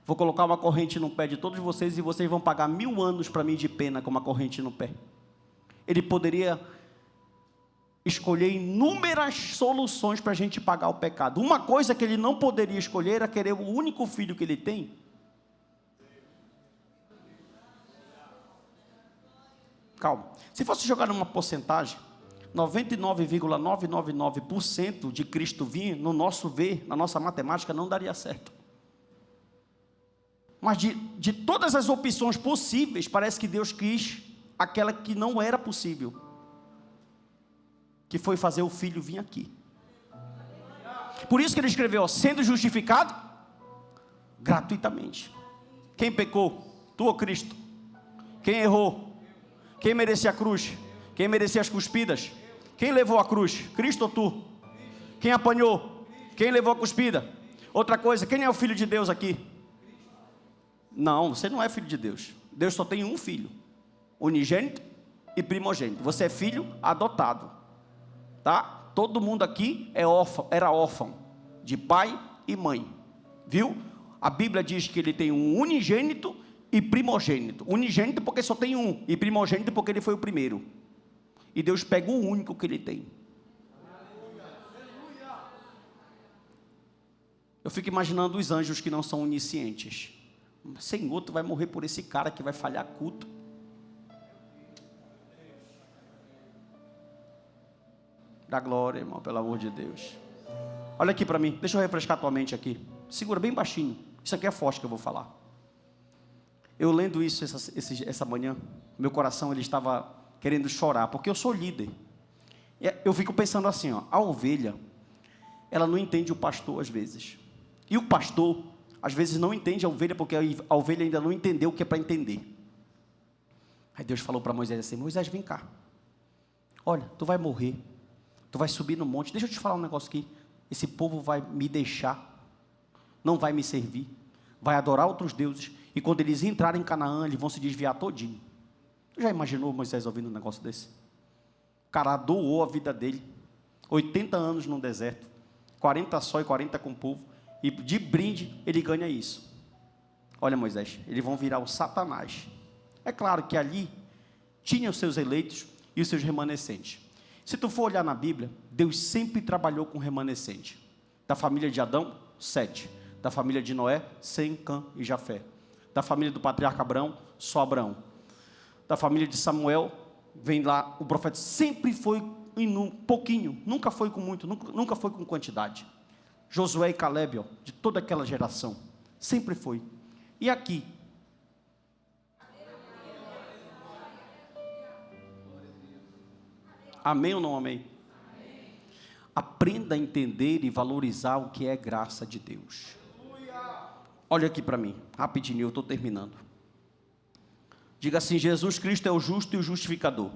vou colocar uma corrente no pé de todos vocês, e vocês vão pagar 1000 anos para mim de pena com uma corrente no pé. Ele poderia escolher inúmeras soluções para a gente pagar o pecado. Uma coisa que ele não poderia escolher era querer o único filho que ele tem. Calma. Se fosse jogar numa porcentagem, 99,999% de Cristo vir, no nosso ver, na nossa matemática, não daria certo. Mas de todas as opções possíveis, parece que Deus quis aquela que não era possível, que foi fazer o Filho vir aqui. Por isso que ele escreveu, ó: sendo justificado gratuitamente. Quem pecou? Tu ou Cristo? Quem errou? Quem merecia a cruz? Quem merecia as cuspidas? Quem levou a cruz? Cristo ou tu? Quem apanhou? Quem levou a cuspida? Outra coisa, quem é o Filho de Deus aqui? Não, você não é filho de Deus. Deus só tem um filho, unigênito e primogênito. Você é filho adotado, tá? Todo mundo aqui é órfão, era órfão de pai e mãe, viu? A Bíblia diz que ele tem um unigênito e primogênito. Unigênito porque só tem um, e primogênito porque ele foi o primeiro. E Deus pega o único que ele tem. Eu fico imaginando os anjos que não são oniscientes. Senhor, tu vai morrer por esse cara que vai falhar culto. Dá glória, irmão, pelo amor de Deus. Olha aqui para mim, deixa eu refrescar tua mente aqui. Segura bem baixinho, isso aqui é forte que eu vou falar. Eu lendo isso essa manhã, meu coração ele estava querendo chorar, porque eu sou líder. Eu fico pensando assim, ó: a ovelha, ela não entende o pastor às vezes. E o pastor às vezes não entende a ovelha, porque a ovelha ainda não entendeu o que é para entender. Aí Deus falou para Moisés assim: Moisés, vem cá. Olha, tu vai morrer. Tu vai subir no monte. Deixa eu te falar um negócio aqui. Esse povo vai me deixar. Não vai me servir. Vai adorar outros deuses. E quando eles entrarem em Canaã, eles vão se desviar todinho. Tu já imaginou Moisés ouvindo um negócio desse? cara doou a vida dele, 80 anos no deserto, 40 só e 40 com o povo, e de brinde ele ganha isso. Olha, Moisés, eles vão virar o Satanás. É claro que ali tinha os seus eleitos e os seus remanescentes. Se tu for olhar na Bíblia, Deus sempre trabalhou com remanescente. Da família de Adão, 7. Da família de Noé, Sem, Cã e Jafé. Da família do patriarca Abraão, só Abraão. Da família de Samuel, vem lá, o profeta sempre foi em um pouquinho, nunca foi com muito, nunca foi com quantidade. Josué e Caleb, ó, de toda aquela geração, sempre foi. E aqui? Amém ou não amém? Aprenda a entender e valorizar o que é graça de Deus. Olha aqui para mim, rapidinho, eu estou terminando. Diga assim: Jesus Cristo é o justo e o justificador.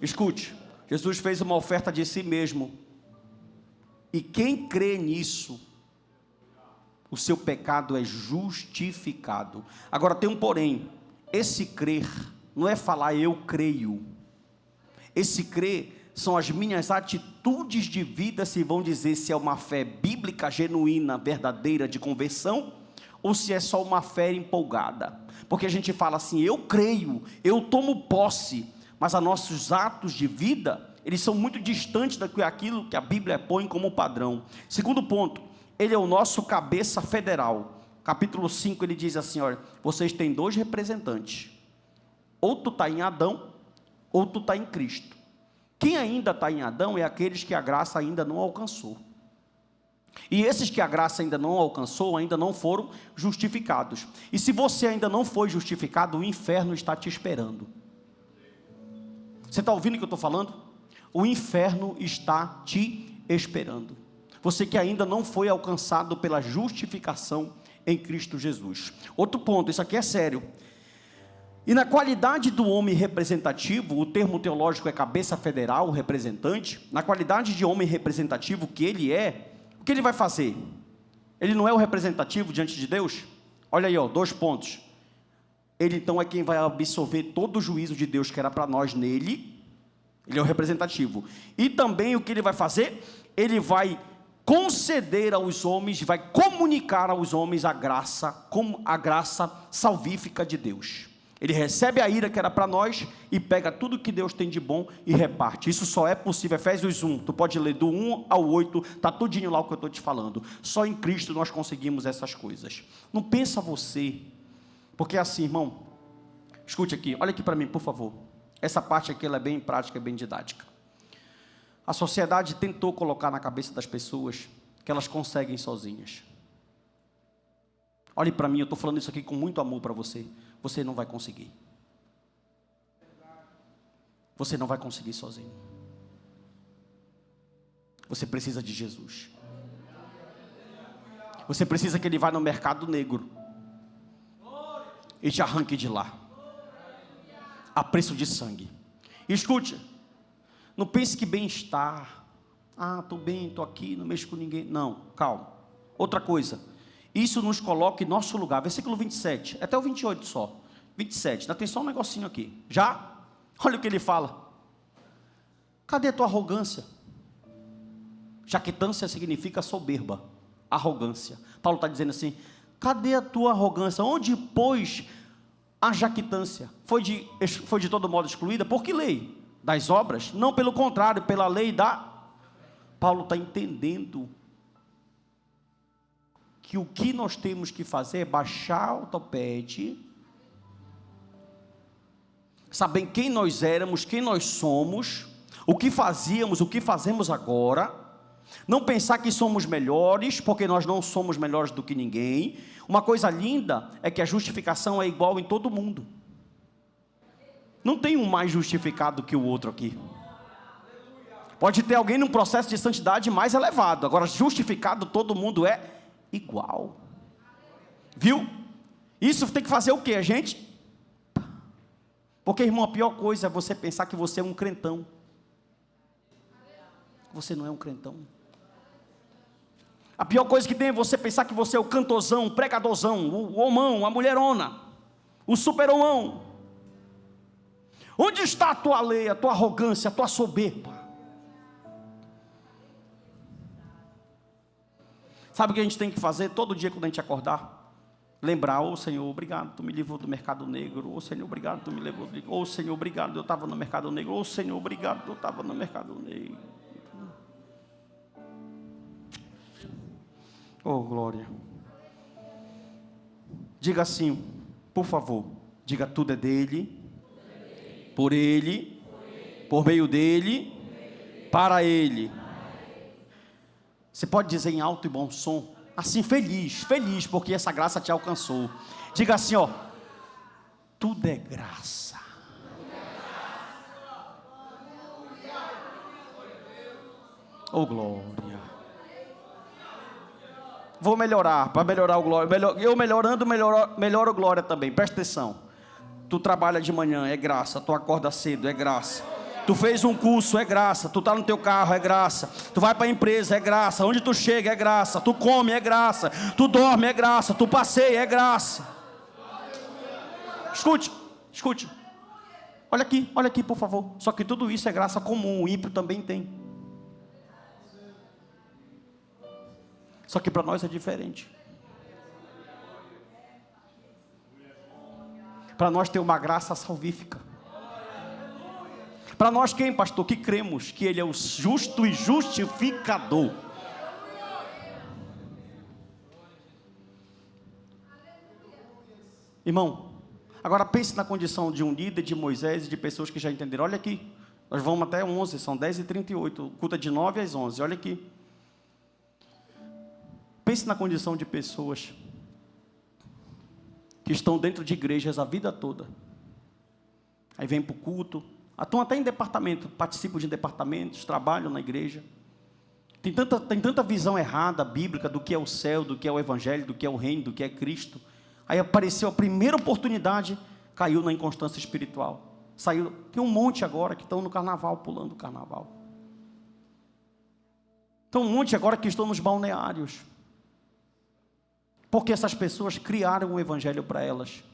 Escute, Jesus fez uma oferta de si mesmo. E quem crê nisso, o seu pecado é justificado. Agora tem um porém. Esse crer não é falar eu creio. Esse crer são as minhas atitudes de vida, se vão dizer se é uma fé bíblica, genuína, verdadeira, de conversão, ou se é só uma fé empolgada. Porque a gente fala assim, eu creio, eu tomo posse, mas os nossos atos de vida, eles são muito distantes daquilo que a Bíblia põe como padrão. Segundo ponto, ele é o nosso cabeça federal. Capítulo 5, ele diz assim, olha, vocês têm 2 representantes. Ou tu está em Adão, ou tu está em Cristo. Quem ainda está em Adão é aqueles que a graça ainda não alcançou. E esses que a graça ainda não alcançou, ainda não foram justificados. E se você ainda não foi justificado, o inferno está te esperando. Você está ouvindo o que eu estou falando? O inferno está te esperando. Você que ainda não foi alcançado pela justificação em Cristo Jesus. Outro ponto, isso aqui é sério. E na qualidade do homem representativo, o termo teológico é cabeça federal, representante. Na qualidade de homem representativo que ele é, o que ele vai fazer? Ele não é o representativo diante de Deus? Olha aí, 2 pontos. Ele então é quem vai absorver todo o juízo de Deus que era para nós nele. Ele é o representativo. E também o que ele vai fazer? Ele vai conceder aos homens, vai comunicar aos homens a graça, como a graça salvífica de Deus. Ele recebe a ira que era para nós e pega tudo que Deus tem de bom e reparte. Isso só é possível, Efésios 1, tu pode ler do 1 ao 8, está tudinho lá o que eu estou te falando. Só em Cristo nós conseguimos essas coisas. Não pensa você, porque é assim, irmão, escute aqui, olha aqui para mim, por favor. Essa parte aqui ela é bem prática, bem didática. A sociedade tentou colocar na cabeça das pessoas que elas conseguem sozinhas. Olhe para mim, eu estou falando isso aqui com muito amor para você. Você não vai conseguir. Você não vai conseguir sozinho. Você precisa de Jesus. Você precisa que Ele vá no mercado negro e te arranque de lá, a preço de sangue. Escute, não pense que bem-estar, estou bem, estou aqui, não mexo com ninguém. Não, calma. Outra coisa, isso nos coloca em nosso lugar. Versículo 27, até o 28 só. 27, ainda tem só um negocinho aqui. Já? Olha o que ele fala. Cadê a tua arrogância? Jactância significa soberba, arrogância. Paulo está dizendo assim, cadê a tua arrogância? Onde, pois, a jactância? Foi de todo modo excluída? Por que lei? Das obras? Não, pelo contrário, pela lei da... Paulo está entendendo que o que nós temos que fazer é baixar o topete, saber quem nós éramos, quem nós somos, o que fazíamos, o que fazemos agora, não pensar que somos melhores, porque nós não somos melhores do que ninguém. Uma coisa linda é que a justificação é igual em todo mundo. Não tem um mais justificado que o outro aqui. Pode ter alguém num processo de santidade mais elevado, agora justificado todo mundo é igual. Viu? Isso tem que fazer o que, gente? Porque, irmão, a pior coisa é você pensar que você é um crentão. Você não é um crentão. A pior coisa que tem é você pensar que você é o cantorzão, o pregadorzão, o homão, a mulherona, o super-homão. Onde está a tua lei, a tua arrogância, a tua soberba? Sabe o que a gente tem que fazer todo dia quando a gente acordar? Lembrar: ô Senhor, obrigado, tu me livrou do mercado negro. Ô Senhor, obrigado, tu me livrou. Ô Senhor, obrigado, eu estava no mercado negro. Ô Senhor, obrigado, eu estava no mercado negro. Oh, glória. Diga assim, por favor. Diga: tudo é dele, por ele, por meio dele, para ele. Você pode dizer em alto e bom som, assim, feliz, feliz, porque essa graça te alcançou. Diga assim, ó: tudo é graça. Oh, glória. Vou melhorar, para melhorar o glória. Eu melhorando, melhora o glória também. Presta atenção. Tu trabalha de manhã, é graça. Tu acorda cedo, é graça. Tu fez um curso, é graça. Tu está no teu carro, é graça. Tu vai para a empresa, é graça. Onde tu chega, é graça. Tu come, é graça. Tu dorme, é graça. Tu passeia, é graça. Escute, escute. Olha aqui, por favor. Só que tudo isso é graça comum. O ímpio também tem. Só que para nós é diferente. Para nós tem uma graça salvífica. Para nós quem, pastor? Que cremos que Ele é o justo e justificador. Irmão, agora pense na condição de um líder, de Moisés e de pessoas que já entenderam. Olha aqui, nós vamos até 11, são 10h38, o culto é de 9 às 11, olha aqui. Pense na condição de pessoas que estão dentro de igrejas a vida toda. Aí vem para o culto, atuam até em departamento, participam de departamentos, trabalham na igreja. Tem tanta visão errada, bíblica, do que é o céu, do que é o evangelho, do que é o reino, do que é Cristo. Aí apareceu a primeira oportunidade, caiu na inconstância espiritual. Saiu, tem um monte agora que estão no carnaval, pulando o carnaval. Tem um monte agora que estão nos balneários. Porque essas pessoas criaram um evangelho para elas.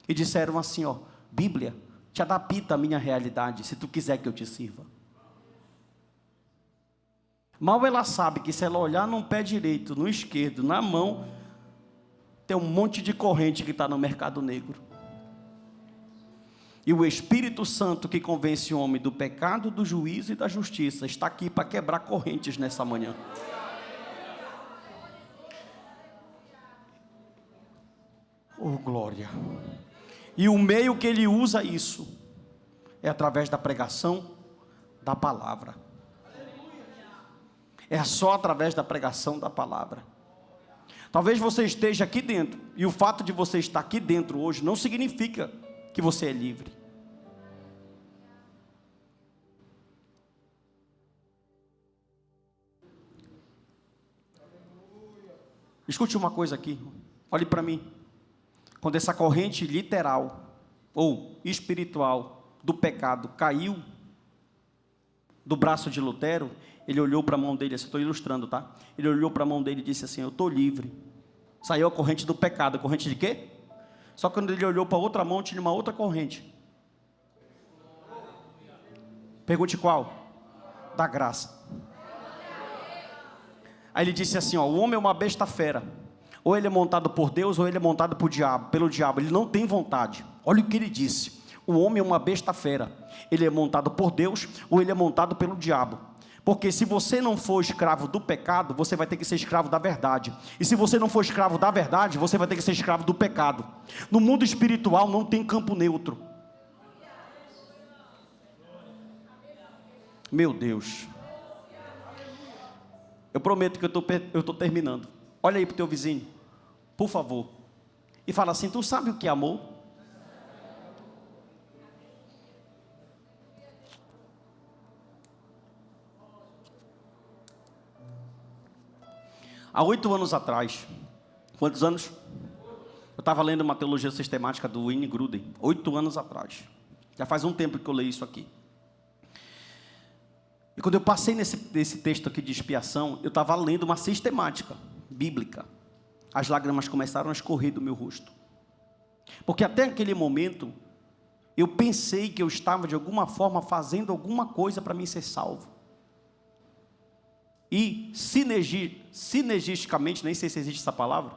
E disseram assim, ó: Bíblia, te adapta à minha realidade, se tu quiser que eu te sirva. Mal ela sabe que se ela olhar num pé direito, no esquerdo, na mão, tem um monte de corrente que está no mercado negro. E o Espírito Santo que convence o homem do pecado, do juízo e da justiça, está aqui para quebrar correntes nessa manhã. Oh, glória. E o meio que ele usa isso é através da pregação da palavra. É só através da pregação da palavra. Talvez você esteja aqui dentro, e o fato de você estar aqui dentro hoje não significa que você é livre. Escute uma coisa aqui, olhe para mim. Quando essa corrente literal ou espiritual do pecado caiu do braço de Lutero, ele olhou para a mão dele, assim, estou ilustrando, tá? Ele olhou para a mão dele e disse assim: eu estou livre. Saiu a corrente do pecado. A corrente de quê? Só que quando ele olhou para a outra mão, tinha uma outra corrente. Pergunte qual? Da graça. Aí ele disse assim, ó: o homem é uma besta fera. Ou ele é montado por Deus, ou ele é montado pelo diabo. Ele não tem vontade. Olha o que ele disse: o homem é uma besta fera. Ele é montado por Deus, ou ele é montado pelo diabo. Porque se você não for escravo do pecado, você vai ter que ser escravo da verdade. E se você não for escravo da verdade, você vai ter que ser escravo do pecado. No mundo espiritual não tem campo neutro. Meu Deus. Eu prometo que eu estou terminando. Olha aí para o teu vizinho, por favor, e fala assim: tu sabe o que é amor? Há 8 anos atrás, quantos anos? Eu estava lendo uma teologia sistemática do Wayne Grudem, 8 anos atrás. Já faz um tempo que eu leio isso aqui. E quando eu passei nesse texto aqui de expiação, eu estava lendo uma sistemática bíblica. As lágrimas começaram a escorrer do meu rosto. Porque até aquele momento, eu pensei que eu estava de alguma forma fazendo alguma coisa para mim ser salvo. E sinergisticamente, nem sei se existe essa palavra,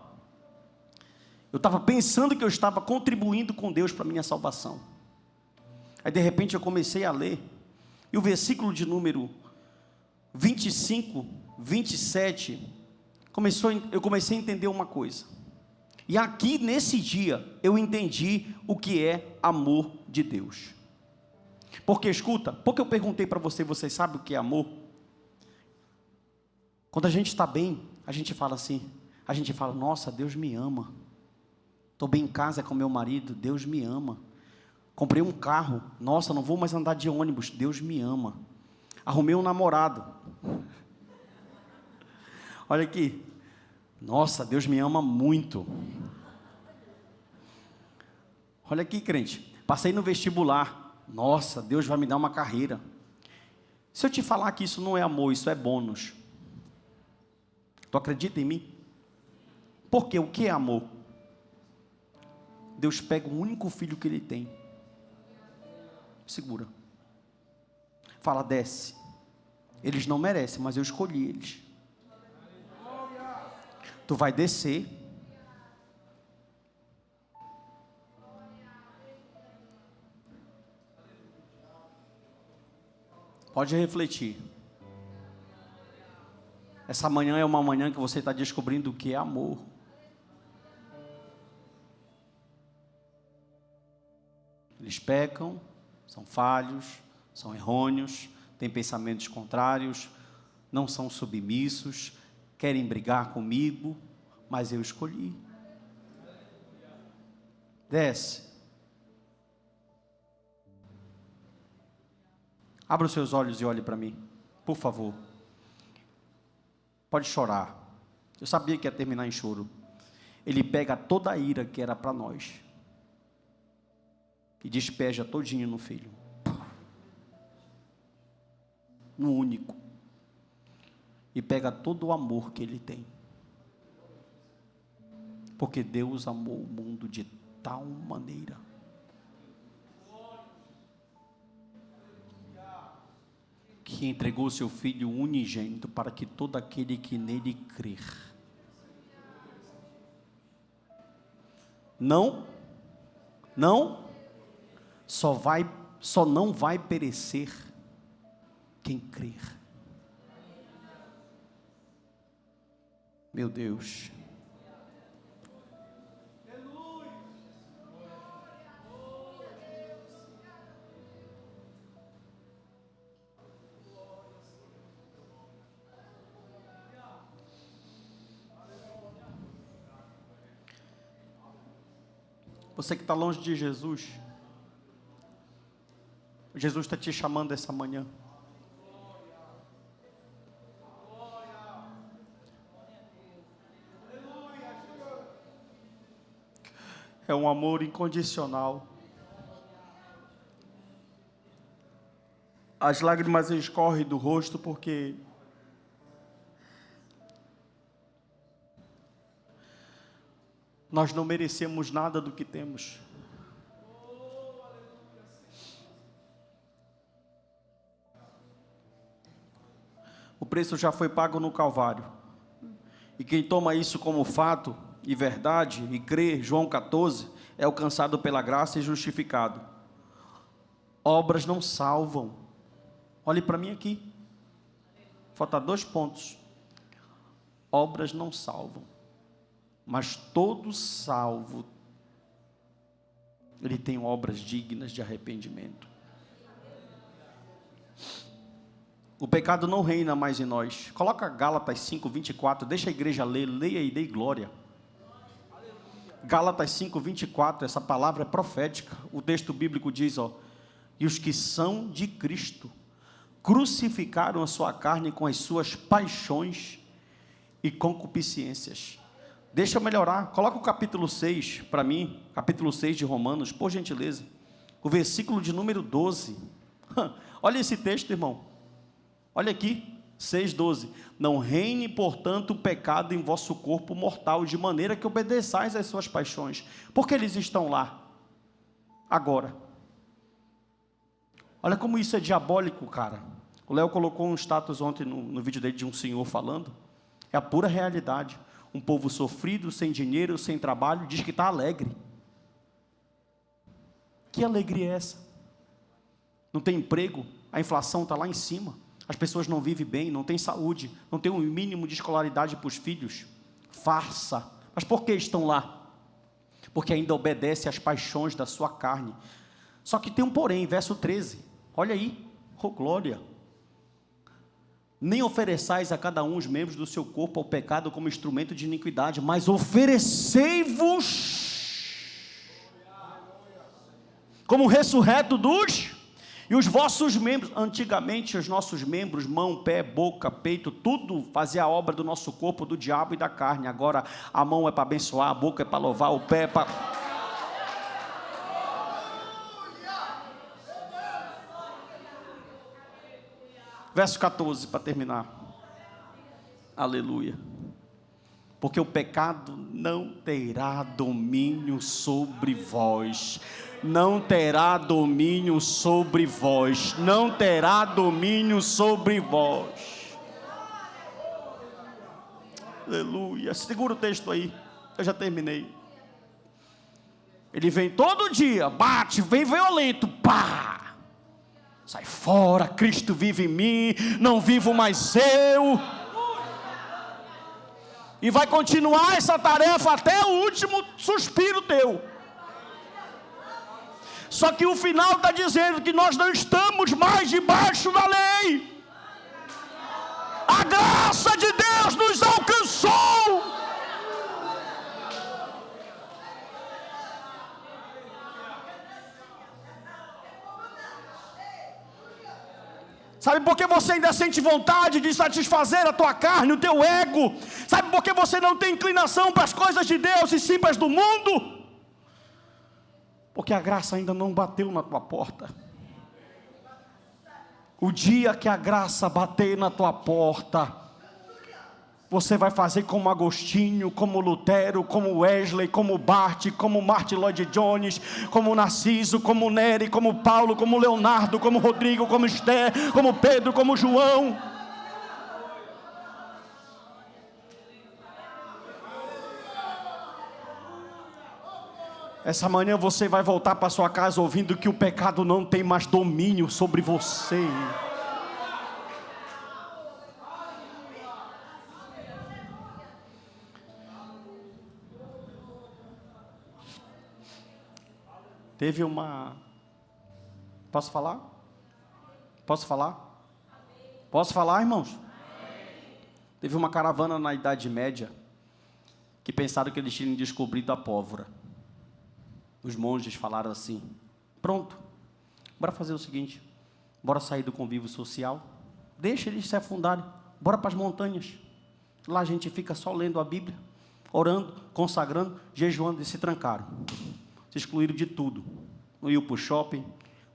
eu estava pensando que eu estava contribuindo com Deus para a minha salvação. Aí de repente eu comecei a ler, e o versículo de número 25, 27, eu comecei a entender uma coisa. E aqui nesse dia eu entendi o que é amor de Deus. Porque escuta, porque eu perguntei para vocês sabem o que é amor? Quando a gente está bem, a gente fala assim, nossa, Deus me ama. Estou bem em casa com meu marido, Deus me ama. Comprei um carro, nossa, não vou mais andar de ônibus, Deus me ama. Arrumei um namorado. Olha aqui, nossa, Deus me ama muito. Olha aqui, crente, passei no vestibular, nossa, Deus vai me dar uma carreira. Se eu te falar que isso não é amor, isso é bônus, tu acredita em mim? Porque o que é amor? Deus pega o único filho que Ele tem, segura, fala, desce. Eles não merecem, mas eu escolhi eles. Tu vai descer. Pode refletir. Essa manhã é uma manhã que você está descobrindo o que é amor. Eles pecam, são falhos, são errôneos, têm pensamentos contrários, não são submissos, querem brigar comigo, mas eu escolhi. Desce. Abra os seus olhos e olhe para mim, por favor. Pode chorar. Eu sabia que ia terminar em choro. Ele pega toda a ira que era para nós e despeja todinho no filho, no único, e pega todo o amor que ele tem, porque Deus amou o mundo de tal maneira que entregou seu Filho unigênito para que todo aquele que nele crer só não vai perecer quem crer. Meu Deus. Você que está longe de Jesus, Jesus está te chamando essa manhã. É um amor incondicional. As lágrimas escorrem do rosto porque nós não merecemos nada do que temos. O preço já foi pago no Calvário. E quem toma isso como fato e verdade e crê, João 14, é alcançado pela graça e justificado. Obras não salvam. Olhe para mim aqui. Falta 2 pontos. Obras não salvam. Mas todo salvo, ele tem obras dignas de arrependimento. O pecado não reina mais em nós. Coloca Gálatas 5:24, deixa a igreja ler, leia e dê glória. Gálatas 5:24, essa palavra é profética. O texto bíblico diz, e os que são de Cristo crucificaram a sua carne com as suas paixões e concupiscências. Deixa eu melhorar, coloca o capítulo 6 para mim, capítulo 6 de Romanos, por gentileza, o versículo de número 12, olha esse texto, irmão, olha aqui, 6:12, não reine, portanto, o pecado em vosso corpo mortal, de maneira que obedeçais às suas paixões, porque eles estão lá, agora, Olha como isso é diabólico, cara. O Léo colocou um status ontem no vídeo dele de um senhor falando. É a pura realidade. Um povo sofrido, sem dinheiro, sem trabalho, diz que está alegre. Que alegria é essa? Não tem emprego, a inflação está lá em cima, as pessoas não vivem bem, não têm saúde, não tem um mínimo de escolaridade para os filhos. Farsa. Mas por que estão lá? Porque ainda obedece às paixões da sua carne. Só que tem um porém, verso 13. Olha aí, oh glória. Nem ofereçais a cada um os membros do seu corpo ao pecado como instrumento de iniquidade, mas oferecei-vos como ressurreto dos... E os vossos membros, antigamente os nossos membros, mão, pé, boca, peito, tudo fazia a obra do nosso corpo, do diabo e da carne. Agora a mão é para abençoar, a boca é para louvar, o pé é para... Verso 14, para terminar. Aleluia. Porque o pecado não terá domínio sobre vós. Não terá domínio sobre vós. Não terá domínio sobre vós. Aleluia. Segura o texto aí. Eu já terminei. Ele vem todo dia, bate, vem violento, pá. Sai fora, Cristo vive em mim, não vivo mais eu. E vai continuar essa tarefa até o último suspiro teu. Só que o final está dizendo que nós não estamos mais debaixo da lei. A graça de Deus nos alcançou. Sabe por que você ainda sente vontade de satisfazer a tua carne, o teu ego? Sabe por que você não tem inclinação para as coisas de Deus e sim para as do mundo? Porque a graça ainda não bateu na tua porta. O dia que a graça bater na tua porta, você vai fazer como Agostinho, como Lutero, como Wesley, como Bart, como Martin Lloyd Jones, como Narciso, como Nery, como Paulo, como Leonardo, como Rodrigo, como Esther, como Pedro, como João. Essa manhã você vai voltar para sua casa ouvindo que o pecado não tem mais domínio sobre você. Teve uma... Posso falar? Posso falar? Posso falar, irmãos? Teve uma caravana na Idade Média que pensaram que eles tinham descobrido a pólvora. Os monges falaram assim: pronto, bora fazer o seguinte, bora sair do convívio social, deixa eles se afundarem, bora para as montanhas. Lá a gente fica só lendo a Bíblia, orando, consagrando, jejuando, e se trancaram. Se excluíram de tudo. Não iam para o shopping,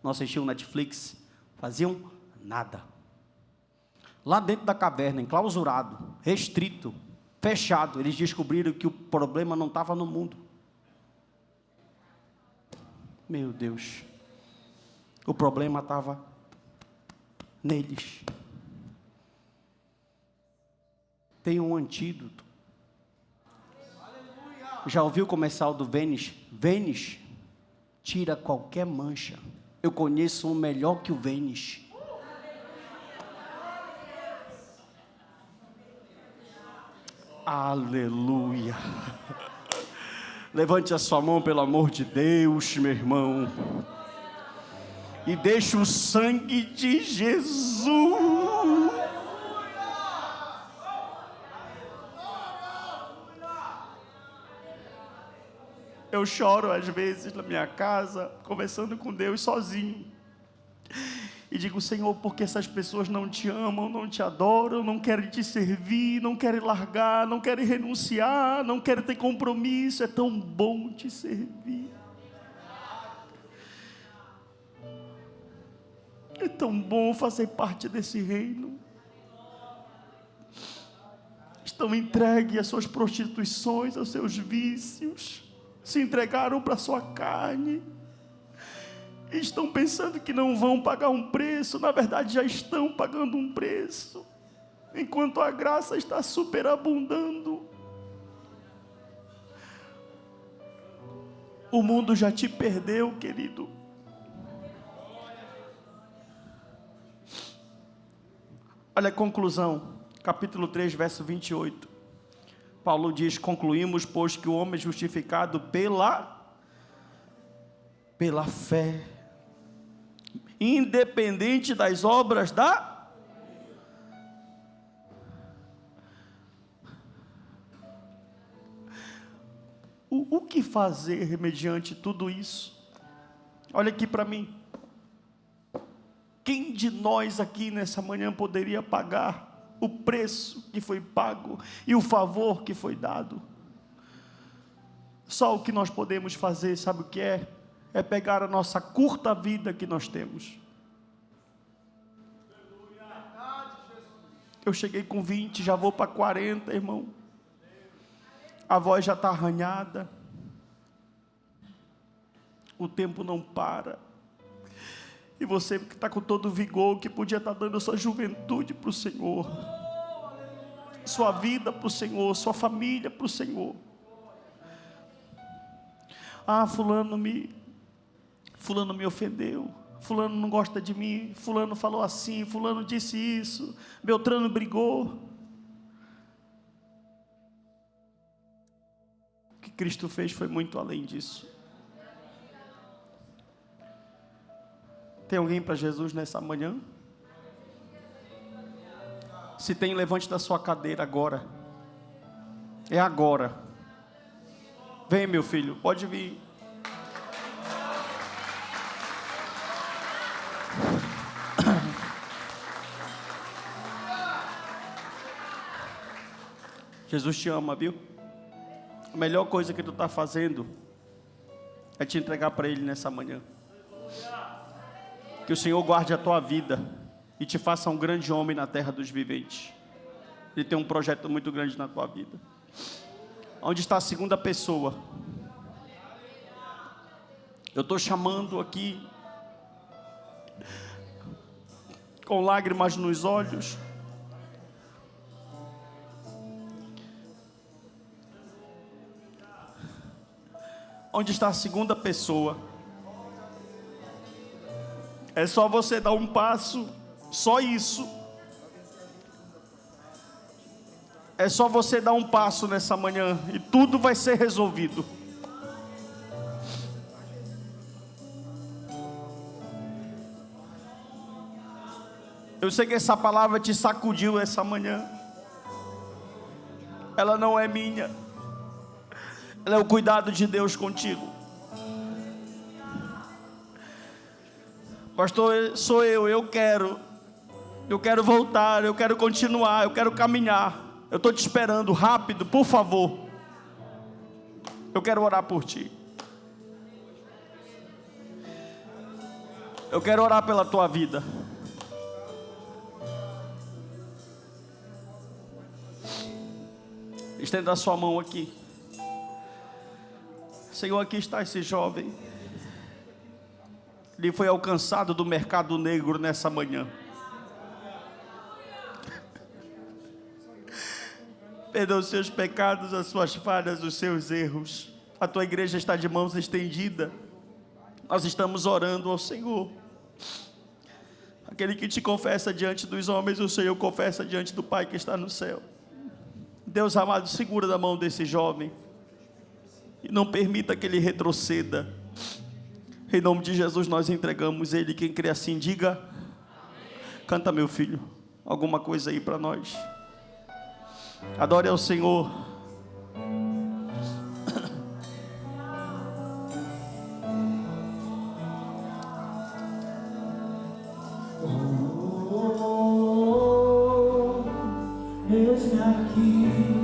não assistiam Netflix, faziam nada. Lá dentro da caverna, enclausurado, restrito, fechado, eles descobriram que o problema não estava no mundo. Meu Deus, o problema estava neles. Tem um antídoto. Já ouviu o comercial do Vênis? Vênis tira qualquer mancha. Eu conheço um melhor que o Vênis. Aleluia. Levante a sua mão, pelo amor de Deus, meu irmão, e deixe o sangue de Jesus. Eu choro às vezes na minha casa, conversando com Deus sozinho, e digo: Senhor, porque essas pessoas não te amam, não te adoram, não querem te servir, não querem largar, não querem renunciar, não querem ter compromisso. É tão bom te servir. É tão bom fazer parte desse reino. Estão entregues às suas prostituições, aos seus vícios, se entregaram para a sua carne. estão pensando que não vão pagar um preço, na verdade já estão pagando um preço, enquanto a graça está superabundando. O mundo já te perdeu, querido. Olha a conclusão, capítulo 3, verso 28. Paulo diz: concluímos, pois, que o homem é justificado pela fé, independente das obras da... O que fazer mediante tudo isso? Olha aqui para mim. Quem de nós aqui nessa manhã poderia pagar o preço que foi pago e o favor que foi dado? Só o que nós podemos fazer, sabe o que é? É pegar a nossa curta vida que nós temos. Eu cheguei com 20, já vou para 40, irmão. A voz já está arranhada. O tempo não para. E você que está com todo o vigor, que podia estar dando sua juventude para o Senhor, sua vida para o Senhor, sua família para o Senhor. Ah, fulano me ofendeu, fulano não gosta de mim, fulano falou assim, fulano disse isso, Beltrano brigou. O que Cristo fez foi muito além disso. Tem alguém para Jesus nessa manhã? Se tem, levante da sua cadeira agora. É agora. Vem, meu filho, pode vir. Jesus te ama, viu? A melhor coisa que tu está fazendo é te entregar para Ele nessa manhã. Que o Senhor guarde a tua vida e te faça um grande homem na terra dos viventes. Ele tem um projeto muito grande na tua vida. Onde está a segunda pessoa? Eu estou chamando aqui, com lágrimas nos olhos. Onde está a segunda pessoa? É só você dar um passo, só isso. É só você dar um passo nessa manhã e tudo vai ser resolvido. Eu sei que essa palavra te sacudiu essa manhã. Ela não é minha. Ela é o cuidado de Deus contigo. Pastor, sou eu quero voltar, eu quero continuar, eu quero caminhar. Eu estou te esperando, rápido, por favor. Eu quero orar por ti. Eu quero orar pela tua vida. Estenda a sua mão aqui. Senhor, aqui está esse jovem. Ele foi alcançado do mercado negro nessa manhã. Perdoa os seus pecados, as suas falhas, os seus erros. A tua igreja está de mãos estendidas. Nós estamos orando ao Senhor. Aquele que te confessa diante dos homens, o Senhor confessa diante do Pai que está no céu. Deus amado, segura da mão desse jovem e não permita que ele retroceda. Em nome de Jesus nós entregamos ele. Quem crê assim, diga amém. Canta, meu filho, alguma coisa aí para nós. Adore ao Senhor. Esse aqui